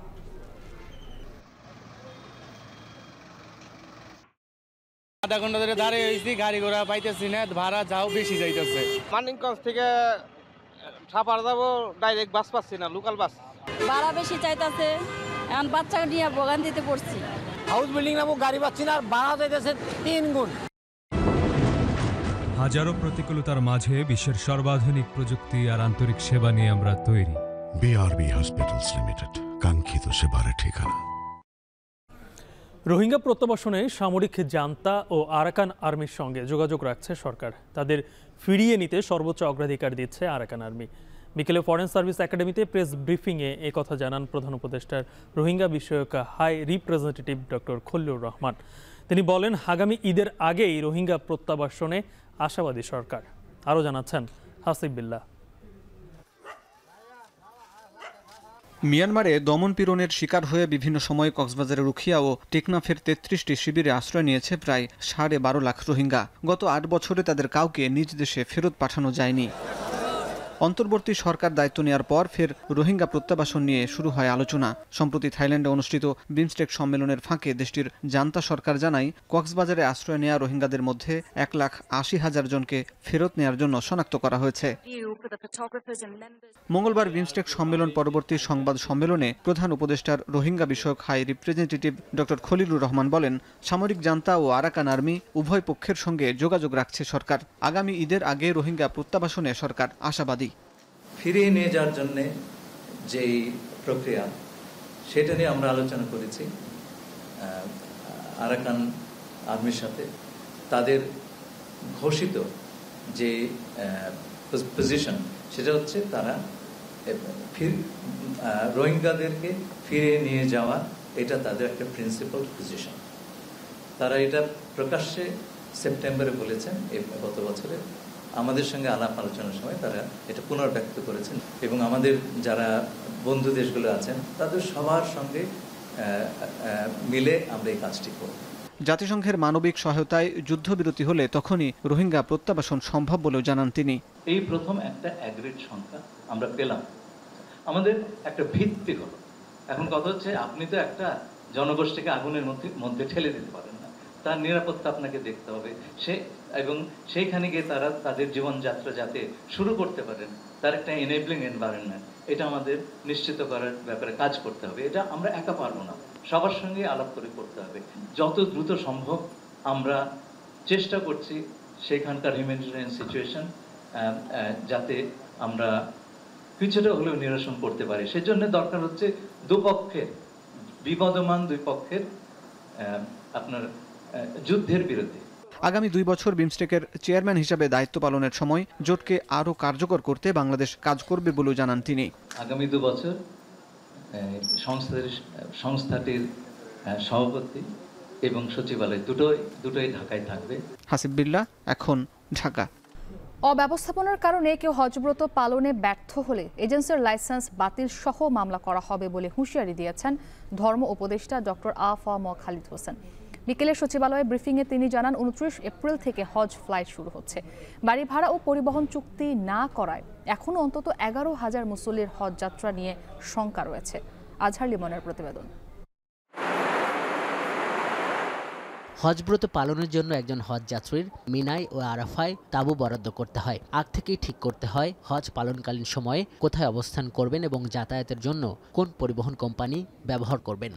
আধা ঘন্টা ধরে দাঁড়িয়ে হয়েছি, গাড়ি ঘোড়া পাইতেছি না, ভাড়া যাও বেশি যাইতেছে। মানিকগঞ্জ থেকে ছাপার যাবো, ডাইরেক্ট বাস পাচ্ছি না, লোকাল বাস। ভাড়া বেশি চাইতেছে, এখন বাচ্চা নিয়ে ভোগান দিতে পড়ছি। হাউস বিল্ডিং নামো গাড়ি পাচ্ছি না, আর ভাড়া চাইতেছে 3 গুণ। হাজারো প্রতিকূলতার মাঝে বিশ্বের সর্বাধুনিক প্রযুক্তি আর আন্তরিক সেবা নিয়ে আমরা তৈরি। বিআরবি হসপিটালস লিমিটেড, কাঙ্ক্ষিত সেবার ঠিকানা। রোহিঙ্গা প্রত্যাবাসনে সামরিক জান্তা ও আরাকান আর্মির সঙ্গে যোগাযোগ রাখছে সরকার। তাদের ফিরিয়ে নিতে সর্বোচ্চ অগ্রাধিকার দিচ্ছে আরাকান আর্মি। বিকেলে ফরেন সার্ভিস একাডেমিতে প্রেস ব্রিফিংয়ে কথা জানান প্রধান উপদেষ্টার রোহিঙ্গা বিষয়ক high representative doctor Khalilur Rahman. তিনি বলেন, আগামী ঈদের আগেই রোহিঙ্গা প্রত্যাবাসনে আশাবাদী সরকার। আরও জানাচ্ছেন হাসিব বিল্লাহ। মিয়ানমারে দমন-পীড়নের শিকার হয়ে বিভিন্ন সময়ে কক্সবাজারের রুখিয়া ও টেকনাফের ৩৩টি শিবিরে আশ্রয় নিয়েছে প্রায় ১২.৫ লাখ রোহিঙ্গা। গত ৮ বছরে তাদের কাউকে নিজ দেশে ফেরত পাঠানো যায়নি। অন্তর্বর্তী সরকার দায়িত্ব নেওয়ার পর ফের রোহিঙ্গা প্রত্যাবাসন নিয়ে শুরু হয় আলোচনা। সম্প্রতি থাইল্যান্ডে অনুষ্ঠিত বিমস্টেক সম্মেলনের ফাঁকে দেশটির জান্তা সরকার জানায়, কক্সবাজারে আশ্রয় নেওয়া রোহিঙ্গাদের মধ্যে ১,৮০,০০০ জনকে ফেরত নেওয়ার জন্য শনাক্ত করা হয়েছে। মঙ্গলবার বিমস্টেক সম্মেলন পরবর্তী সংবাদ সম্মেলনে প্রধান উপদেষ্টার রোহিঙ্গা বিষয়ক high representative doctor Khalilur Rahman বলেন, সামরিক জান্তা ও আরাকান আর্মি উভয় পক্ষের সঙ্গে যোগাযোগ রাখছে সরকার। আগামী ঈদের আগে রোহিঙ্গা প্রত্যাবাসনে সরকার আশাবাদী। ফিরিয়ে নিয়ে যাওয়ার জন্য যেই প্রক্রিয়া, সেটা নিয়ে আমরা আলোচনা করেছি আরাকান আর্মির সাথে। তাদের ঘোষিত যে পজিশন সেটা হচ্ছে তারা রোহিঙ্গাদেরকে ফিরিয়ে নিয়ে যাওয়া, এটা তাদের একটা প্রিন্সিপাল পজিশন। তারা এটা প্রকাশ্যে সেপ্টেম্বরে বলেছেন গত বছরে। আমাদের সঙ্গে আলাপ আলোচনার সময় তারা এটা পুনর্ব্যক্ত করেছেন এবং আমাদের যারা বন্ধু দেশগুলো আছেন তাদের সবার সঙ্গে মিলে আমরা এই কাজটি করব। জাতিসংঘের মানবিক সহায়তায় যুদ্ধবিরতি হলে তখনই রোহিঙ্গা প্রত্যাবাসন সম্ভব বলেও জানান তিনি। এই প্রথম একটা অ্যাগ্রিড সংখ্যা আমরা পেলাম, আমাদের একটা ভিত্তি হলো। এখন কথা হচ্ছে, আপনি তো একটা জনগোষ্ঠীকে আগুনের মধ্যে ঠেলে দিতে পারেন না, তার নিরাপত্তা আপনাকে দেখতে হবে। এবং সেইখানে গিয়ে তারা তাদের জীবনযাত্রা যাতে শুরু করতে পারেন, তার একটা এনেবলিং এনভায়রনমেন্ট, এটা আমাদের নিশ্চিত করার ব্যাপারে কাজ করতে হবে। এটা আমরা একা পারবো না, সবার সঙ্গে আলাপ করে করতে হবে। যত দ্রুত সম্ভব আমরা চেষ্টা করছি সেখানকার হিউম্যানিটেরিয়ান সিচুয়েশন যাতে আমরা কিছুটা হলেও নিরসন করতে পারি। সেজন্য দরকার হচ্ছে দুপক্ষের, বিবদমান দুই পক্ষের আপনার যুদ্ধের বিরতি। আগামী 2 বছর বিমস্টেকের চেয়ারম্যান হিসাবে দায়িত্ব পালনের সময় জোটকে আরও কার্যকর করতে বাংলাদেশ কাজ করবে বলেও জানান তিনি। আগামী 2 বছর সংস্থাটির সভাপতি এবং সচিবালয় দুটোই ঢাকায় থাকবে। হাসিব বিল্লাহ, এখন ঢাকা। অব্যবস্থাপনার কারণে কেউ হজব্রত পালনে ব্যর্থ হলে এজেন্সির লাইসেন্স বাতিল সহ মামলা করা হবে বলে হুঁশিয়ারি দিয়েছেন ধর্ম উপদেষ্টা ডক্টর আ.ফ.ম. খালিদ হোসেন। বিকেলে সচিবালয়ে ব্রিফিংয়ে তিনি জানান, 29 এপ্রিল থেকে হজ ফ্লাইট শুরু হচ্ছে। বাড়ি ভাড়া ও পরিবহন চুক্তি না করায় এখনও অন্তত 11,000 মুসল্লির হজ যাত্রা নিয়ে শঙ্কা রয়েছে। আজহার লিমনের প্রতিবেদন। হজব্রত পালনের জন্য একজন হজ যাত্রীর মিনায় ও আরাফায় তাঁবু বরাদ্দ করতে হয়। আগ থেকেই ঠিক করতে হয় হজ পালনকালীন সময়ে কোথায় অবস্থান করবেন এবং যাতায়াতের জন্য কোন পরিবহন কোম্পানি ব্যবহার করবেন।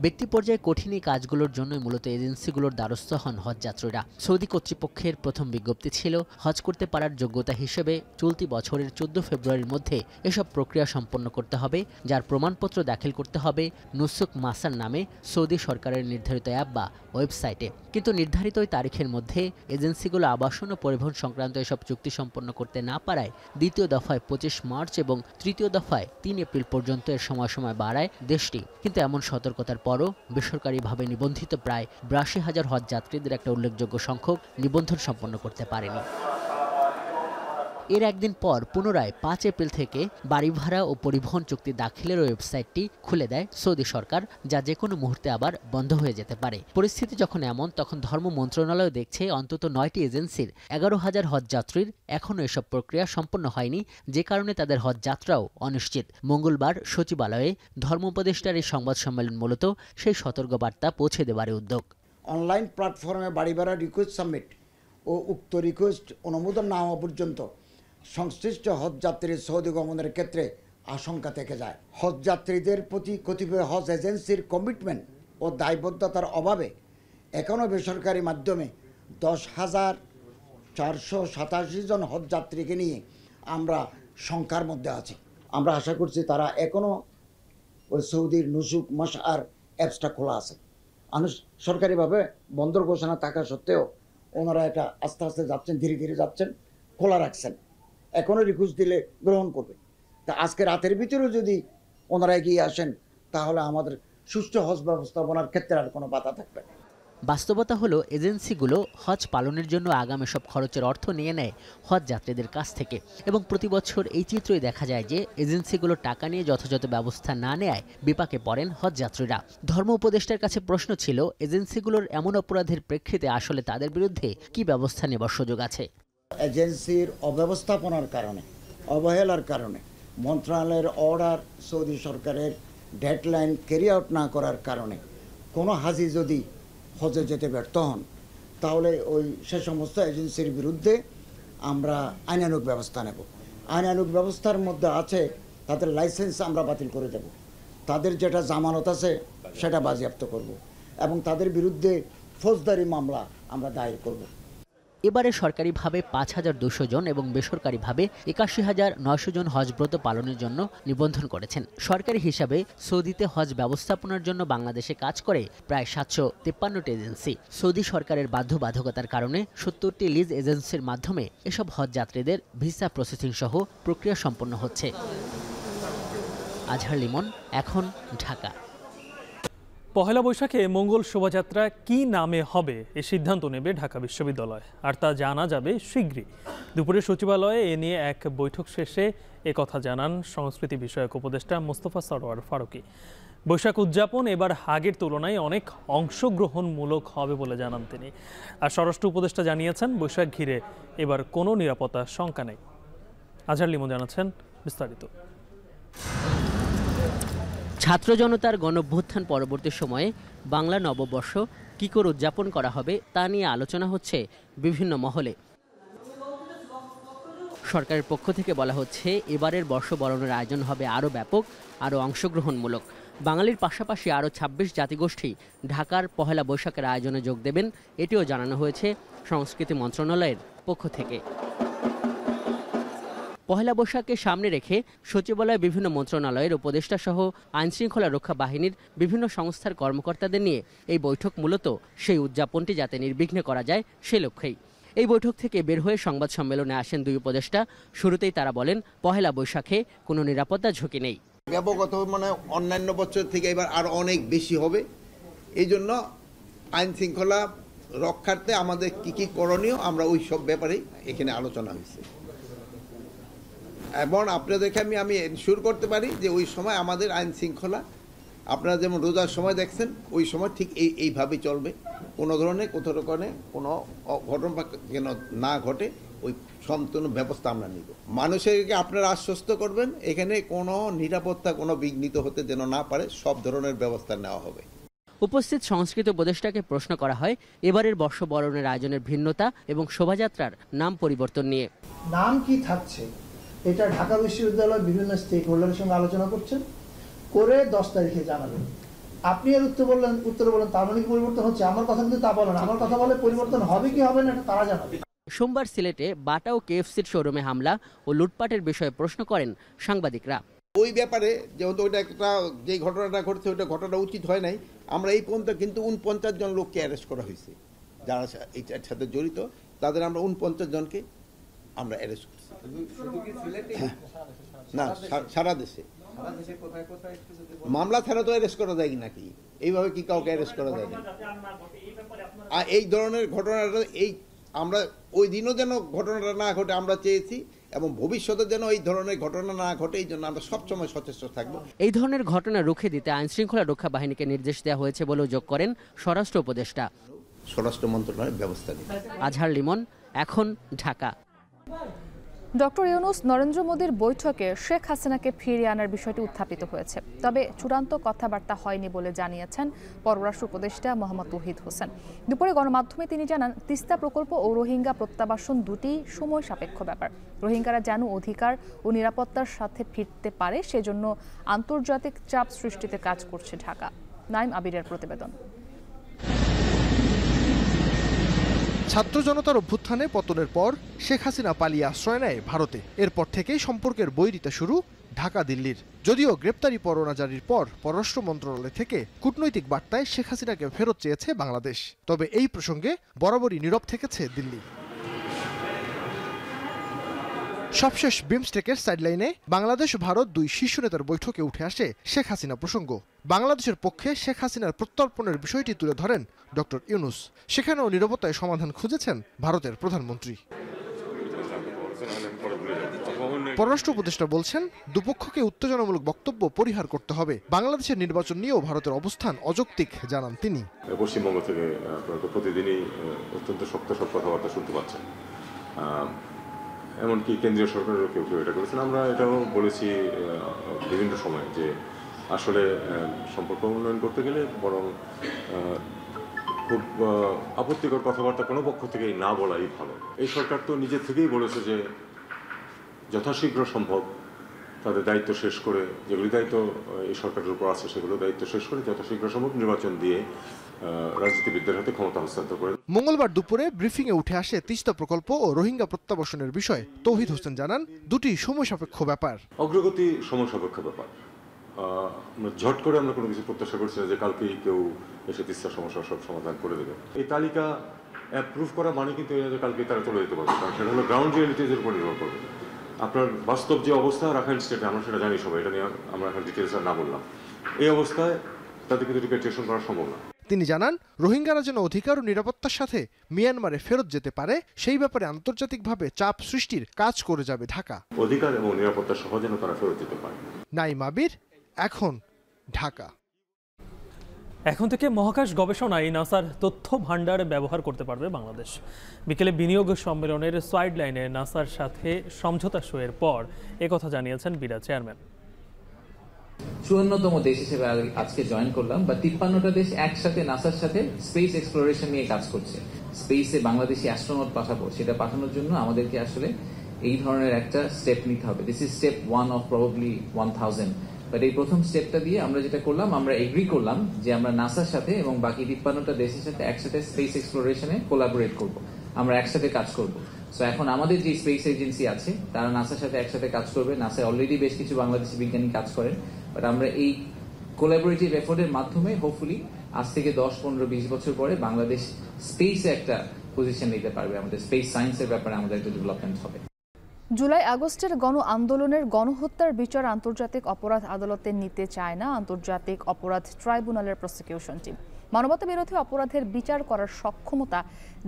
ব্যক্তি পর্যায়ে কঠিন এই কাজগুলোর জন্যই মূলত এজেন্সিগুলোর দ্বারস্থ হন হজযাত্রীরা। সৌদি কর্তৃপক্ষের প্রথম বিজ্ঞপ্তি ছিল হজ করতে পারার যোগ্যতা হিসেবে চলতি বছরের 14 ফেব্রুয়ারির মধ্যে এসব প্রক্রিয়া সম্পন্ন করতে হবে, যার প্রমাণপত্র দাখিল করতে হবে নুসুক মাসার নামে সৌদি সরকারের নির্ধারিত অ্যাপ বা ওয়েবসাইটে। কিন্তু নির্ধারিত ওই তারিখের মধ্যে এজেন্সিগুলো আবাসন ও পরিবহন সংক্রান্ত এসব চুক্তি সম্পন্ন করতে না পারায় দ্বিতীয় দফায় 25 মার্চ এবং তৃতীয় দফায় 3 এপ্রিল পর্যন্ত এর সময়সীমা বাড়ায় দেশটি। কিন্তু এমন সতর্কতার পরও বেসরকারিভাবে নিবন্ধিত প্রায় 82,000 হজ যাত্রীদের একটা উল্লেখযোগ্য সংখ্যক নিবন্ধন সম্পন্ন করতে পারেনি। এর একদিন পর পুনরায় 5 এপ্রিল থেকে বাড়ি ভাড়া ও পরিবহন চুক্তি দাখিলের ওয়েবসাইটটি খুলে দেয় সৌদি সরকার, যা যে কোনো মুহূর্তে আবার বন্ধ হয়ে যেতে পারে। পরিস্থিতি যখন এমন, তখন ধর্ম মন্ত্রণালয় দেখছে অন্তত 9টি এজেন্সির 11,000 হজ যাত্রীর এখনও এসব প্রক্রিয়া সম্পন্ন হয়নি, যে কারণে তাদের হজ যাত্রাও অনিশ্চিত। মঙ্গলবার সচিবালয়ে ধর্ম উপদেষ্টার এই সংবাদ সম্মেলন মূলত সেই সতর্কবার্তা পৌঁছে দেওয়ার উদ্যোগ। অনলাইন প্ল্যাটফর্মে বাড়ি ভাড়া রিকোয়েস্ট সাবমিট ও উক্ত রিকোয়েস্ট অনুমোদন না হওয়া পর্যন্ত সংশ্লিষ্ট হজযাত্রীর সৌদি গমনের ক্ষেত্রে আশঙ্কা থেকে যায়। হজযাত্রীদের প্রতি কতিপয় হজ এজেন্সির কমিটমেন্ট ও দায়বদ্ধতার অভাবে এখনও বেসরকারি মাধ্যমে 10,487 জন হজযাত্রীকে নিয়ে আমরা শঙ্কার মধ্যে আছি। আমরা আশা করছি তারা এখনও ওই সৌদির নুসুক মাসার অ্যাপসটা খোলা আছে। সরকারিভাবে বন্দর ঘোষণা থাকা সত্ত্বেও ওনারা এটা আস্তে আস্তে যাচ্ছেন, ধীরে ধীরে যাচ্ছেন, খোলা রাখছেন। এখনও রিকোয়েস্ট দিলে গ্রহণ করবে। তা আজকে রাতের ভিতরেও যদি ওনারা এগিয়ে আসেন, তাহলে আমাদের সুষ্ঠু হজ ব্যবস্থাপনার ক্ষেত্রে আর কোনো বাধা থাকবে না। বাস্তবতা হলো এজেন্সিগুলো হজ পালনের জন্য আগাম এসব খরচের অর্থ নিয়ে নেয় হজ যাত্রীদের কাছ থেকে এবং প্রতি বছর এই চিত্রই দেখা যায় যে এজেন্সিগুলো টাকা নিয়ে যথাযথ ব্যবস্থা না নেয় বিপাকে পড়েন হজ যাত্রীরা। ধর্ম উপদেষ্টার কাছে প্রশ্ন ছিল, এজেন্সিগুলোর এমন অপরাধের প্রেক্ষিতে আসলে তাদের বিরুদ্ধে কি ব্যবস্থা নেবার সুযোগ আছে? এজেন্সির অব্যবস্থাপনার কারণে, অবহেলার কারণে, মন্ত্রণালয়ের অর্ডার সৌদি সরকারের ডেডলাইন ক্যারি আউট না করার কারণে কোনো হাজি যদি হজে যেতে ব্যর্থ হন, তাহলে সে সমস্ত এজেন্সির বিরুদ্ধে আমরা আইনানুগ ব্যবস্থা নেব। আইনানুগ ব্যবস্থার মধ্যে আছে তাদের লাইসেন্স আমরা বাতিল করে দেব, তাদের যেটা জামানত আছে সেটা বাজেয়াপ্ত করব এবং তাদের বিরুদ্ধে ফৌজদারি মামলা আমরা দায়ের করব। এবারে সরকারিভাবে ৫,২০০ জন এবং বেসরকারিভাবে ৮১,৯০০ জন হজব্রত পালনের জন্য নিবন্ধন করেছেন। সরকারি হিসাবে সৌদিতে হজ ব্যবস্থাপনার জন্য বাংলাদেশে কাজ করে প্রায় ৭৫৩টি এজেন্সি। সৌদি সরকারের বাধ্যবাধকতার কারণে ৭০টি লিজ এজেন্সির মাধ্যমে এসব হজ যাত্রীদের ভিসা প্রসেসিং সহ প্রক্রিয়া সম্পন্ন হচ্ছে। আজহার লিমন, এখন, ঢাকা। পহেলা বৈশাখে মঙ্গল শোভাযাত্রা কি নামে হবে এ সিদ্ধান্ত নেবে ঢাকা বিশ্ববিদ্যালয়, আর তা জানা যাবে শীঘ্রই। দুপুরে সচিবালয়ে এ নিয়ে এক বৈঠক শেষে একথা জানান সংস্কৃতি বিষয়ক উপদেষ্টা মোস্তফা সরোয়ার ফারুকী। বৈশাখ উদযাপন এবার আগের তুলনায় অনেক অংশগ্রহণমূলক হবে বলে জানান তিনি। আর স্বরাষ্ট্র উপদেষ্টা জানিয়েছেন, বৈশাখ ঘিরে এবার কোনো নিরাপত্তার শঙ্কা নেই। আজহার লিমন জানাচ্ছেন বিস্তারিত। ছাত্র জনতার গণঅভ্যুত্থান পরবর্তী সময়ে বাংলা নববর্ষ কী করে উদযাপন করা হবে তা নিয়ে আলোচনা হচ্ছে বিভিন্ন মহলে। সরকারের পক্ষ থেকে বলা হচ্ছে, এবারের বর্ষবরণের আয়োজন হবে আরও ব্যাপক, আরও অংশগ্রহণমূলক। বাঙালির পাশাপাশি আরও ২৬ জাতিগোষ্ঠী ঢাকার পহেলা বৈশাখের আয়োজনে যোগ দেবেন, এটিও জানানো হয়েছে সংস্কৃতি মন্ত্রণালয়ের পক্ষ থেকে। পহেলা বৈশাখকে সামনে রেখে সচিবালয়ে বিভিন্ন মন্ত্রণালয়ের উপদেষ্টা সহ আইনশৃঙ্খলা রক্ষা বাহিনীর বিভিন্ন সংস্থার কর্মকর্তাদের নিয়ে এই বৈঠক মূলত সেই উদযাপনটি যাতে নির্বিঘ্নে করা যায় সে লক্ষ্যেই। এই বৈঠক থেকে বের হয়ে সংবাদ সম্মেলনে আসেন দুই উপদেষ্টা। শুরুতেই তারা বলেন, পহেলা বৈশাখে কোনো নিরাপত্তা ঝুঁকি নেই। ব্যাপকত অন্যান্য বছর থেকে এবার আরো অনেক বেশি হবে। এই জন্য আইন শৃঙ্খলা রক্ষার্থে আমাদের কি কি করণীয়, আমরা ওই সব ব্যাপারেই এখানে আলোচনা হয়েছে। এবং আপনাদেরকে আমি এনশিওর করতে পারি যে ওই সময় আমাদের আইন শৃঙ্খলা, আপনারা যেমন রোজার সময় দেখছেন, ওই সময় ঠিক এইভাবেই চলবে। কোনো ধরনের কোথাও কোনো ঘটনা যেন না ঘটে, ওই সম্পূর্ণ ব্যবস্থা আমরা নিব। মানুষেরকে আপনারা আশ্বস্ত করবেন, এখানে কোনো নিরাপত্তা কোনো বিঘ্নিত হতে যেন না পারে, সব ধরনের ব্যবস্থা নেওয়া হবে। উপস্থিত সংস্কৃত উপদেষ্টাকে প্রশ্ন করা হয় এবারের বর্ষবরণের আয়োজনের ভিন্নতা এবং শোভাযাত্রার নাম পরিবর্তন নিয়ে। নাম কি থাকছে এটা ঢাকা বিশ্ববিদ্যালয় বিভিন্ন স্টেক হোল্ডারের সঙ্গে আলোচনা করছেন, করে 10 তারিখে জানাবেন। আপনি এর উত্তরে বলেন তার মানে কি পরিবর্তন হচ্ছে? আমার কথা কিন্তু তা বলেন, আমার কথা বলে পরিবর্তন হবে কি হবে না এটা তারা জানাবে। সোমবার সিলেটে বাটা ও কেএফসির শোরুমে হামলা ও লুটপাটের বিষয়ে প্রশ্ন করেন সাংবাদিকরা। ওই ব্যাপারে যেহেতু ওইটা একটা যে ঘটনাটা ঘটছে ওইটা ঘটনা উচিত হয় নাই, আমরা এই পর্যন্ত কিন্তু 49 জন লোককে অ্যারেস্ট করা হয়েছে যারা এইটার সাথে জড়িত। তাদের আমরা 49 জনকে আমরা অ্যারেস্ট করছি। না, সারা দেশে মামলা ছাড়া তো অ্যারেস্ট করা যায় নাকি? এইভাবে কি কাউকে অ্যারেস্ট করা যায় না? আর এই ধরনের ঘটনাটা আমরা ওই দিনও যেন ঘটনাটা না ঘটে আমরা চেয়েছি, এবং ভবিষ্যতে যেন এই ধরনের ঘটনা না ঘটে, এই জন্য আমরা সবসময় সচেষ্ট থাকবো। এই ধরনের ঘটনা রুখে দিতে আইনশৃঙ্খলা রক্ষা বাহিনীকে নির্দেশ দেওয়া হয়েছে বলেও যোগ করেন স্বরাষ্ট্র উপদেষ্টা। স্বরাষ্ট্র মন্ত্রণালয়ের ব্যবস্থা নেই। আজহার লিমন, এখন, ঢাকা। ডক্টর ইউনূস নরেন্দ্র মোদীর বৈঠকে শেখ হাসিনাকে ফিরিয়ে আনার বিষয়টি উত্থাপিত হয়েছে, তবে চূড়ান্ত কথাবার্তা হয়নি বলে জানিয়েছেন পররাষ্ট্র উপদেষ্টা মোহাম্মদ তৌহিদ হোসেন। দুপুরে গণমাধ্যমে তিনি জানান, তিস্তা প্রকল্প ও রোহিঙ্গা প্রত্যাবাসন দুটি সময় সাপেক্ষ ব্যাপার। রোহিঙ্গারা যেন অধিকার ও নিরাপত্তার সাথে ফিরতে পারে সেজন্য আন্তর্জাতিক চাপ সৃষ্টিতে কাজ করছে ঢাকা। নাইম আবিরের প্রতিবেদন। ছাত্র জনতার অভ্যুত্থানে পতনের পর শেখ হাসিনা পালিয়ে আশ্রয় নেয় ভারতে। এরপর থেকেই সম্পর্কের বৈরিতা শুরু ঢাকা দিল্লির। যদিও গ্রেপ্তারি পরোয়ানা জারির পর পররাষ্ট্র মন্ত্রণালয় থেকে কূটনৈতিক বার্তায় শেখ হাসিনাকে ফেরত চেয়েছে বাংলাদেশ, তবে এই প্রসঙ্গে বরাবরই নীরব থেকেছে দিল্লি। সবশেষ বিমস্টেকের সাইডলাইনে বাংলাদেশ ভারত দুই শীর্ষ নেতার বৈঠকে উঠে আসে শেখ হাসিনা প্রসঙ্গ। বাংলাদেশের পক্ষে শেখ হাসিনার প্রত্যর্পণের বিষয়টি তুলে ধরেন ডক্টর ইউনূস। সেখানেও নীরবতায় সমাধান খুঁজেছেন ভারতের প্রধানমন্ত্রী। পররাষ্ট্র উপদেষ্টা বলছেন, দুপক্ষকে উত্তেজনামূলক বক্তব্য পরিহার করতে হবে। বাংলাদেশের নির্বাচন নিয়েও ভারতের অবস্থান অযৌক্তিক জানান তিনি। পশ্চিমবঙ্গ থেকে প্রতিদিনই অত্যন্ত শক্ত সব কথাবার্তা শুনতে পাচ্ছেন, এমনকি কেন্দ্রীয় সরকারেরও কেউ কেউ এটা করেছেন। আমরা এটাও বলেছি বিভিন্ন সময় যে আসলে সম্পর্ক উন্নয়ন করতে গেলে বরং খুব আপত্তিকর কথাবার্তা কোনো পক্ষ থেকেই না বলাই ভালো। এই সরকার তো নিজে থেকেই বলেছে যে যথাশীঘ্র সম্ভব তাদের দায়িত্ব শেষ করে, যেগুলি দায়িত্ব এই সরকারের উপর আছে সেগুলো দায়িত্ব শেষ করে যথাশীঘ্র সম্ভব নির্বাচন দিয়ে রাজনীতিবিদদের হাতে ক্ষমতা হস্তান্তর করে। মঙ্গলবার দুপুরে ব্রিফিংয়ে উঠে আসে তিস্তা প্রকল্প ও রোহিঙ্গা প্রত্যাবাসনের বিষয়। তৌহিদ হোসেন জানান, দুটি সময় সাপেক্ষ ব্যাপার। অগ্রগতি সময় সাপেক্ষ ব্যাপার। ঝট করে আমরা কোনো কিছু প্রত্যাশা করছি না যে কালকেই কেউ এসে তিস্তা সমস্যার সব সমাধান করে দেবে। এই তালিকা অ্যাপ্রুভ করা মানে কিন্তু কালকে তারা চলে যেতে পারবে, কারণ সেটা হলো গ্রাউন্ড রিয়েলিটিজের উপর নির্ভর করবে। আপনার বাস্তব যে অবস্থা রাখাইন স্টেটে, আমরা সেটা জানি সবাই, এটা নিয়ে আমরা এখন ডিটেলস আর না বললাম। এই অবস্থায় তাদের কিন্তু রিপ্যাট্রিয়েশন করা সম্ভব না। তিনি জানান, রোহিঙ্গারা যেন অধিকার ও নিরাপত্তার সাথে মিয়ানমারে ফেরত যেতে পারে সেই ব্যাপারে আন্তর্জাতিকভাবে চাপ সৃষ্টির কাজ করে যাবে ঢাকা। অধিকার এবং নিরাপত্তা সহ যেন তারা ফেরত যেতে পারে। নাইম আবির, এখন ঢাকা। এখন থেকে মহাকাশ গবেষণায় নাসার তথ্য ভান্ডার ব্যবহার করতে পারবে বাংলাদেশ। বিকেলে বিনিয়োগ সম্মেলনের সাইড লাইনে নাসার সাথে সমঝোতা সইয়ের পর একথা জানিয়েছেন বিডা চেয়ারম্যান। 54তম দেশ হিসেবে আজকে জয়েন করলাম, বা 53টা দেশ একসাথে নাসার সাথে স্পেস এক্সপ্লোরেশন নিয়ে কাজ করছে। স্পেসে বাংলাদেশি অ্যাস্ট্রোনট পাঠাবো, সেটা পাঠানোর জন্য আমাদেরকে আসলে এই ধরনের একটা স্টেপ নিতে হবে। This is step 1 of probably 1000। But এই প্রথম স্টেপটা দিয়ে আমরা যেটা করলাম, আমরা এগ্রি করলাম যে আমরা নাসার সাথে এবং বাকি 53টা দেশের সাথে একসাথে স্পেস এক্সপ্লোরেশনে কোলাবোরেট করব, আমরা একসাথে কাজ করব। সো এখন আমাদের যে স্পেস এজেন্সি আছে তারা নাসার সাথে একসাথে কাজ করবে। নাসায় অলরেডি বেশ কিছু বাংলাদেশি বিজ্ঞানী কাজ করেন, বাট আমরা এই কোলাবোরেটিভ এফোর্টের মাধ্যমে হোপফুলি আজ থেকে 10, 15, 20 বছর পরে বাংলাদেশ স্পেসে একটা পজিশন নিতে পারবে। আমাদের স্পেস সায়েন্সের ব্যাপারে আমাদের একটা ডেভেলপমেন্ট হবে। জুলাই আগস্টের গণ আন্দোলনের গণহত্যার বিচার আন্তর্জাতিক অপরাধ আদালতে নিতে চায় না আন্তর্জাতিক অপরাধ ট্রাইব্যুনালের প্রসিকিউশন টিম। মানবতা বিরোধী অপরাধের বিচার করার সক্ষমতা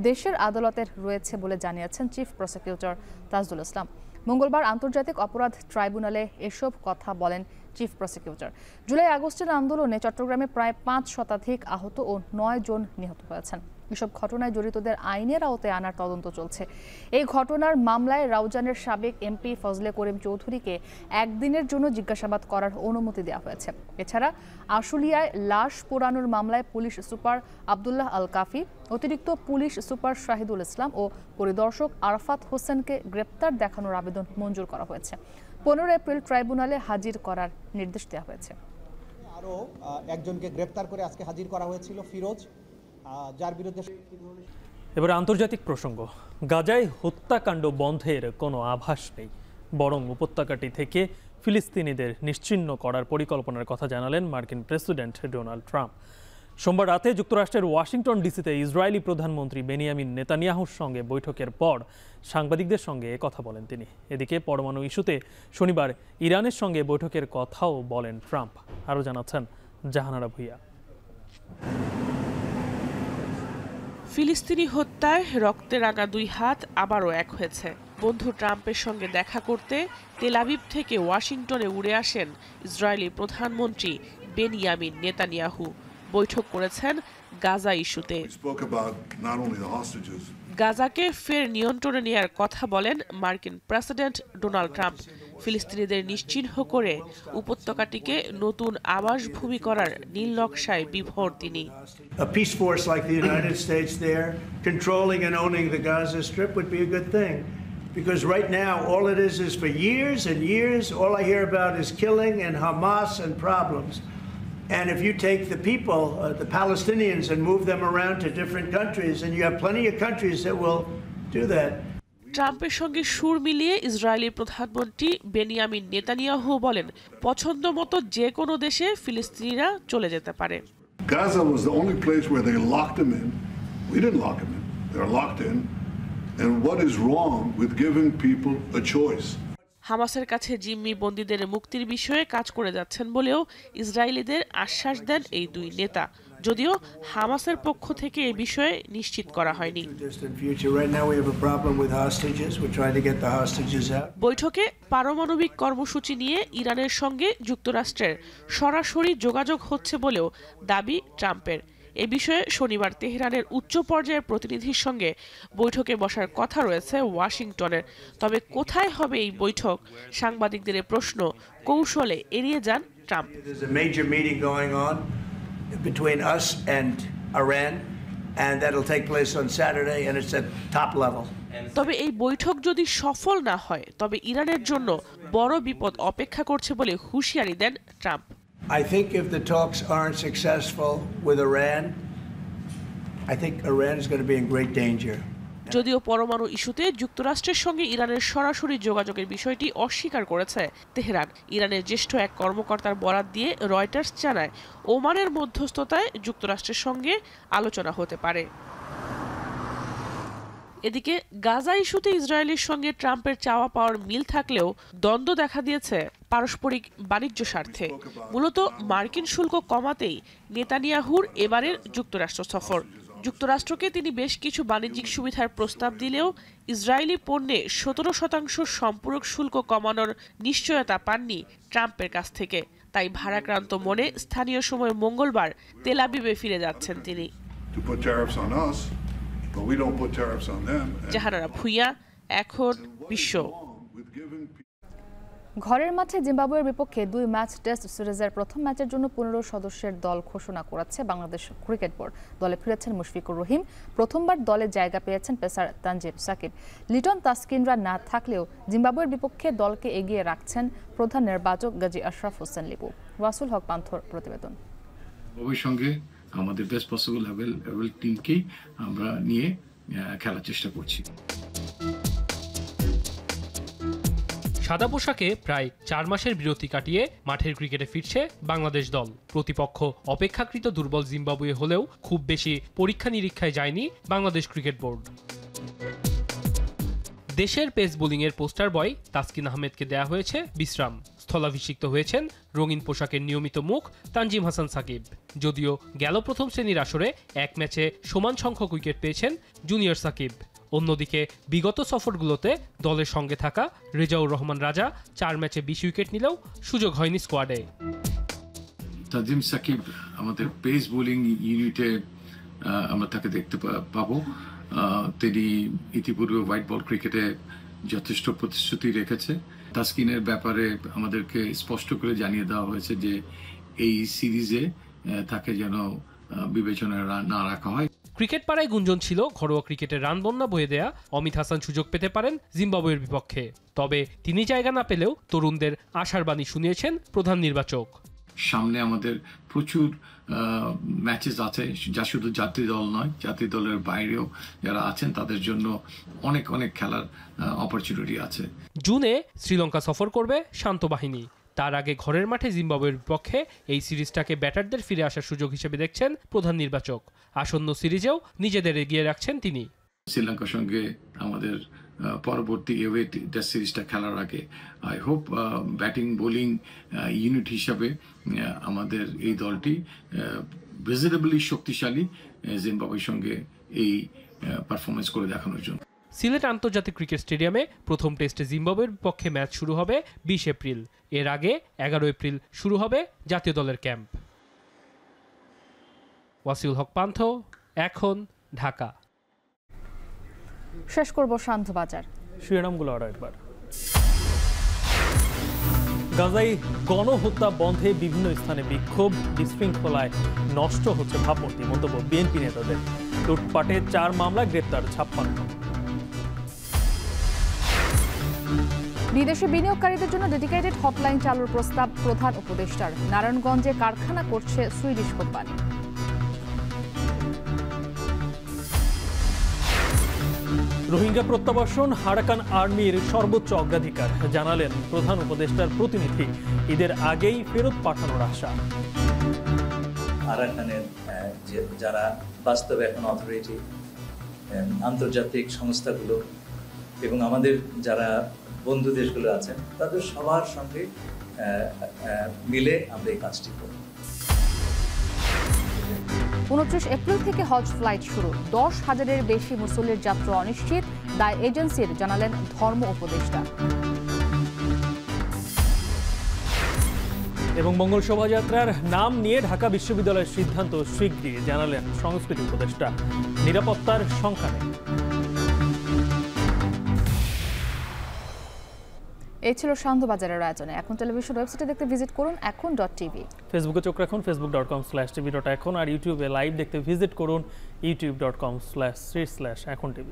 দেশের আদালতের রয়েছে বলে জানিয়েছেন চিফ প্রসিকিউটর তাজুল ইসলাম। মঙ্গলবার আন্তর্জাতিক অপরাধ ট্রাইব্যুনালে এসব কথা বলেন চিফ প্রসিকিউটর। জুলাই আগস্টের আন্দোলনে চট্টগ্রামে প্রায় 5 শতাধিক আহত ও 9 জন নিহত হয়েছেন। এসব ঘটনায় জড়িতদের আইনের আওতায় আনার তদন্ত চলছে। এই ঘটনার মামলায় রাউজানের সাবেক এমপি ফজলে করিম চৌধুরীকে 1 দিনের জন্য জিজ্ঞাসাবাদ করার অনুমতি দেওয়া হয়েছে। এছাড়া আশুলিয়ায় লাশ পোড়ানোর মামলায় পুলিশ সুপার আব্দুল্লাহ আল কাফি, অতিরিক্ত পুলিশ সুপার শাহিদুল ইসলাম ও পরিদর্শক আরাফাত হোসেনকে গ্রেপ্তার দেখানোর আবেদন মঞ্জুর করা হয়েছে। 15 এপ্রিল ট্রাইব্যুনালে হাজির করার নির্দেশ দেওয়া হয়েছে। আরও একজনকে গ্রেপ্তার করে আজকে হাজির করা হয়েছিল, ফিরোজ, যার বিরুদ্ধে। এবার আন্তর্জাতিক প্রসঙ্গ। গাজায় হত্যাকাণ্ড বন্ধের কোনো আভাস নেই, বরং উপত্যকাটি থেকে ফিলিস্তিনিদের নিশ্চিহ্ন করার পরিকল্পনার কথা জানালেন মার্কিন প্রেসিডেন্ট ডোনাল্ড ট্রাম্প। সোমবার রাতে যুক্তরাষ্ট্রের ওয়াশিংটন ডিসিতে ইসরায়েলি প্রধানমন্ত্রী বেনিয়ামিন নেতানিয়াহুর সঙ্গে বৈঠকের পর সাংবাদিকদের সঙ্গে কথা বলেন তিনি। এদিকে পরমাণু ইস্যুতে শনিবার ইরানের সঙ্গে বৈঠকের কথাও বলেন ট্রাম্প। আরও জানাচ্ছেন জাহানারা ভুইয়া। ফিলিস্তিনি হত্যায় রক্তে রাঙা 2 হাত আবারও এক হয়েছে। বন্ধু ট্রাম্পের সঙ্গে দেখা করতে তেল আবিব থেকে ওয়াশিংটনে উড়ে আসেন ইসরায়েলি প্রধানমন্ত্রী বেনিয়ামিন নেতানিয়াহু। বৈঠক করেছেন গাজা ইস্যুতে। গাজাকে ফের নিয়ন্ত্রণে নেয়ার কথা বলেন মার্কিন প্রেসিডেন্ট ডোনাল্ড ট্রাম্প। ফিলিস্তিনিদের নিশ্চিহ্ন করে উপত্যকাটিকে নতুন আবাসভূমি করার নীল নকশায় বিভোর তিনি। A peace force like the United States there controlling and owning the Gaza Strip would be a good thing, because right now all it is for years and years all I hear about is killing and Hamas and problems. And if you take the people, the Palestinians, and move them around to different countries, and you have plenty of countries that will do that. ট্রাম্পের সঙ্গে সুর মিলিয়ে Israeli প্রধানমন্ত্রী Benjamin Netanyahu বলেন, পছন্দ মতো যে কোনো দেশে ফিলিস্তিনিরা চলে যেতে পারে। Gaza was the only place where they locked them in. We didn't lock them in. They were locked in. And what is wrong with giving people a choice? হামাসের কাছে জিম্মি বন্দীদের মুক্তির বিষয়ে কাজ করে যাচ্ছেন বলেও ইসরায়েলিদের আশ্বাস দেন এই দুই নেতা, যদিও হামাসের পক্ষ থেকে এই বিষয়ে নিশ্চিত করা হয়নি। বৈঠকে পারমাণবিক কর্মসূচি নিয়ে ইরানের সঙ্গে যুক্তরাষ্ট্রের সরাসরি যোগাযোগ হচ্ছে বলেও দাবি ট্রাম্পের। এ বিষয়ে শনিবার তেহরানের উচ্চ পর্যায়ের প্রতিনিধির সঙ্গে বৈঠকে বসার কথা রয়েছে ওয়াশিংটনের। তবে কোথায় হবে এই বৈঠক, সাংবাদিকদের প্রশ্ন কৌশলে এড়িয়ে যান Trump. Between us and Iran, and that'll take place on Saturday, and it's at top level. তবে এই বৈঠক যদি সফল না হয় তবে ইরানের জন্য বড় বিপদ অপেক্ষা করছে বলে হুঁশিয়ারি দেন Trump. I think if the talks aren't successful with Iran, I think Iran is going to be in great danger. যদিও পরমাণু ইস্যুতে যুক্তরাষ্ট্রের সঙ্গে ইরানের সরাসরি যোগাযোগের বিষয়টি অস্বীকার করেছে তেহরান। ইরানের জ্যেষ্ঠ এক কর্মকর্তার বরাত দিয়ে রয়টার্স জানায়, ওমানের মধ্যস্থতায় যুক্তরাষ্ট্রের সঙ্গে আলোচনা হতে পারে। এদিকে গাজা ইস্যুতে ইসরায়েলের সঙ্গে ট্রাম্পের চাওয়া পাওয়ার মিল থাকলেও দ্বন্দ্ব দেখা দিয়েছে পারস্পরিক বাণিজ্য স্বার্থে। মূলত মার্কিন শুল্ক কমাতেই নেতানিয়াহুর এবারের যুক্তরাষ্ট্র সফর। যুক্তরাষ্ট্রকে তিনি বেশ কিছু বাণিজ্যিক সুবিধার প্রস্তাব দিলেও ইসরায়েলি পণ্যে 17% সম্পূরক শুল্ক কমানোর নিশ্চয়তা পাননি ট্রাম্পের কাছ থেকে। তাই ভারাক্রান্ত মনে স্থানীয় সময় মঙ্গলবার তেল আবিবে ফিরে যাচ্ছেন তিনি। জাহানারা ভুঁইয়া, এখন বিশ্ব। ঘরের মাঠে জিম্বাবুয়ের বিপক্ষে 2 ম্যাচ টেস্ট সিরিজের প্রথম ম্যাচের জন্য 15 সদস্যের দল ঘোষণা করেছে বাংলাদেশ ক্রিকেট বোর্ড। দলে ফিরেছেন মুশফিকুর রহিম। প্রথমবার দলে জায়গা পেয়েছেন পেসার তানজিম সাকিব। লিটন তাসকিনরা না থাকলেও জিম্বাবুয়ের বিপক্ষে দলকে এগিয়ে রাখছেন প্রধান নির্বাচক গাজী আশরাফ হোসেন লিপু। ওয়াসুল হক পান্থর প্রতিবেদন। ওই সঙ্গে আমাদের বেস্ট পসিবল লেভেল টিমকেই আমরা নিয়ে খেলার চেষ্টা করছি। সাদা পোশাকে প্রায় 4 মাসের বিরতি কাটিয়ে মাঠের ক্রিকেটে ফিরছে বাংলাদেশ দল। প্রতিপক্ষ অপেক্ষাকৃত দুর্বল জিম্বাবুয়ে হলেও খুব বেশি পরীক্ষা নিরীক্ষায় যায়নি বাংলাদেশ ক্রিকেট বোর্ড। দেশের পেস বোলিংয়ের পোস্টার বয় তাসকিন আহমেদকে দেয়া হয়েছে বিশ্রাম। স্থলাভিষিক্ত হয়েছেন রঙিন পোশাকের নিয়মিত মুখ তানজিম হাসান সাকিব। যদিও গেল প্রথম শ্রেণীর আসরে এক ম্যাচে সমান সংখ্যক উইকেট পেয়েছেন জুনিয়র সাকিব। অন্যদিকে বিগত সফরগুলোতে দলের সঙ্গে থাকা রেজাউর রহমান রাজা 4 ম্যাচে 20 উইকেট নিলেও সুযোগ হয়নি স্কোয়াডে। তানজিম সাকিব আমাদের পেস বোলিং ইউনিটে আমরা তাকে দেখতে পাবো। তিনি ইতিপূর্বে হোয়াইট বল ক্রিকেটে যথেষ্ট প্রতিশ্রুতি রেখেছে। তাসকিনের ব্যাপারে আমাদেরকে স্পষ্ট করে জানিয়ে দেওয়া হয়েছে যে এই সিরিজে তাকে যেন বিবেচনায় না রাখা হয়। ক্রিকেট পাড়ায় গুঞ্জন ছিল ঘরোয়া ক্রিকেটের রান বন্যা বয়ে দেয়া অমিত হাসান সুযোগ পেতে পারেন জিম্বাবুয়ের বিপক্ষে। তবে তিনি জায়গা না পেলেও তরুণদের আশার বাণী শুনিয়েছেন প্রধান নির্বাচক। সামনে আমাদের প্রচুর ম্যাচেস আছে, যা শুধু জাতীয় দল নয়, জাতীয় দলের বাইরেও যারা আছেন তাদের জন্য অনেক খেলার অপরচুনিটি আছে। জুনে শ্রীলঙ্কা সফর করবে শান্ত বাহিনী। তার আগে ঘরের মাঠে জিম্বাবুয়ের বিপক্ষে এই সিরিজটাকে ব্যাটারদের ফিরে আসার সুযোগ হিসেবে দেখছেন প্রধান নির্বাচক। আসন্ন সিরিজেও নিজেদের এগিয়ে রাখছেন তিনি। শ্রীলঙ্কার সঙ্গে আমাদের পরবর্তী এওয়ে টেস্ট সিরিজটা খেলার আগে I hope batting bowling unit হিসাবে আমাদের এই দলটি ভিজিবলি শক্তিশালী জিম্বাবুয়ের সঙ্গে এই পারফরমেন্স করে দেখানোর জন্য। সিলেট আন্তর্জাতিক ক্রিকেট স্টেডিয়ামে প্রথম টেস্টে জিম্বাবুয়ের বিপক্ষে ম্যাচ শুরু হবে 20 এপ্রিল। এর আগে 11 এপ্রিল শুরু হবে জাতীয় দলের ক্যাম্প। ওয়াসিউল হক পান্থ, এখন ঢাকা। শেষ করব শান্তবাজার শিরোনামগুলো আরো একবার। গাজায় গণহত্যা বন্ধে বিভিন্ন স্থানে বিক্ষোভ, বিশৃঙ্খলায় নষ্ট হচ্ছে ভাবমূর্তি, মন্তব্য বিএনপি নেতাদের। লুটপাটে 4 মামলা, গ্রেপ্তার 56। বিদেশি বিনিয়োগকারীদের জন্য ডেডিকেটেড হটলাইন চালুর প্রস্তাব প্রধান উপদেষ্টার। নারায়ণগঞ্জে কারখানা করছে সুইডিশ কোম্পানি। রোহিঙ্গা প্রত্যাবাসন আরাকান আর্মির সর্বোচ্চ অগ্রাধিকার, জানালেন প্রধান উপদেষ্টার প্রতিনিধি। ঈদের আগেই ফেরত পাঠানোর আশা। আরাকানের যারা বাস্তবে এখন অথরিটি, আন্তর্জাতিক সংস্থাগুলো এবং আমাদের যারা বন্ধু দেশগুলো আছেন তাদের সবার সঙ্গে মিলে আমরা এই কাজটি করব। 29 এপ্রিল থেকে হজ ফ্লাইট শুরু, 10,000-এর বেশি মুসল্লির যাত্রা অনিশ্চিত, দায় এজেন্সির, জানালেন ধর্ম উপদেষ্টা। এবং মঙ্গল শোভাযাত্রার নাম নিয়ে ঢাকা বিশ্ববিদ্যালয়ের সিদ্ধান্ত শিগগিরই, জানালেন সংস্কৃতি উপদেষ্টা। নিরাপত্তার সংখ্যা নেই। এই ছিল সান্ধ্যবাজারের আয়োজনে। এখন টেলিভিশন ওয়েবসাইটে দেখতে ভিজিট করুন এখন.tv। ফেসবুকে চোখ রাখুন facebook.com/tv.এখন, আর ইউটিউবে লাইভ দেখতে ভিজিট করুন youtube.com/3/এখন TV।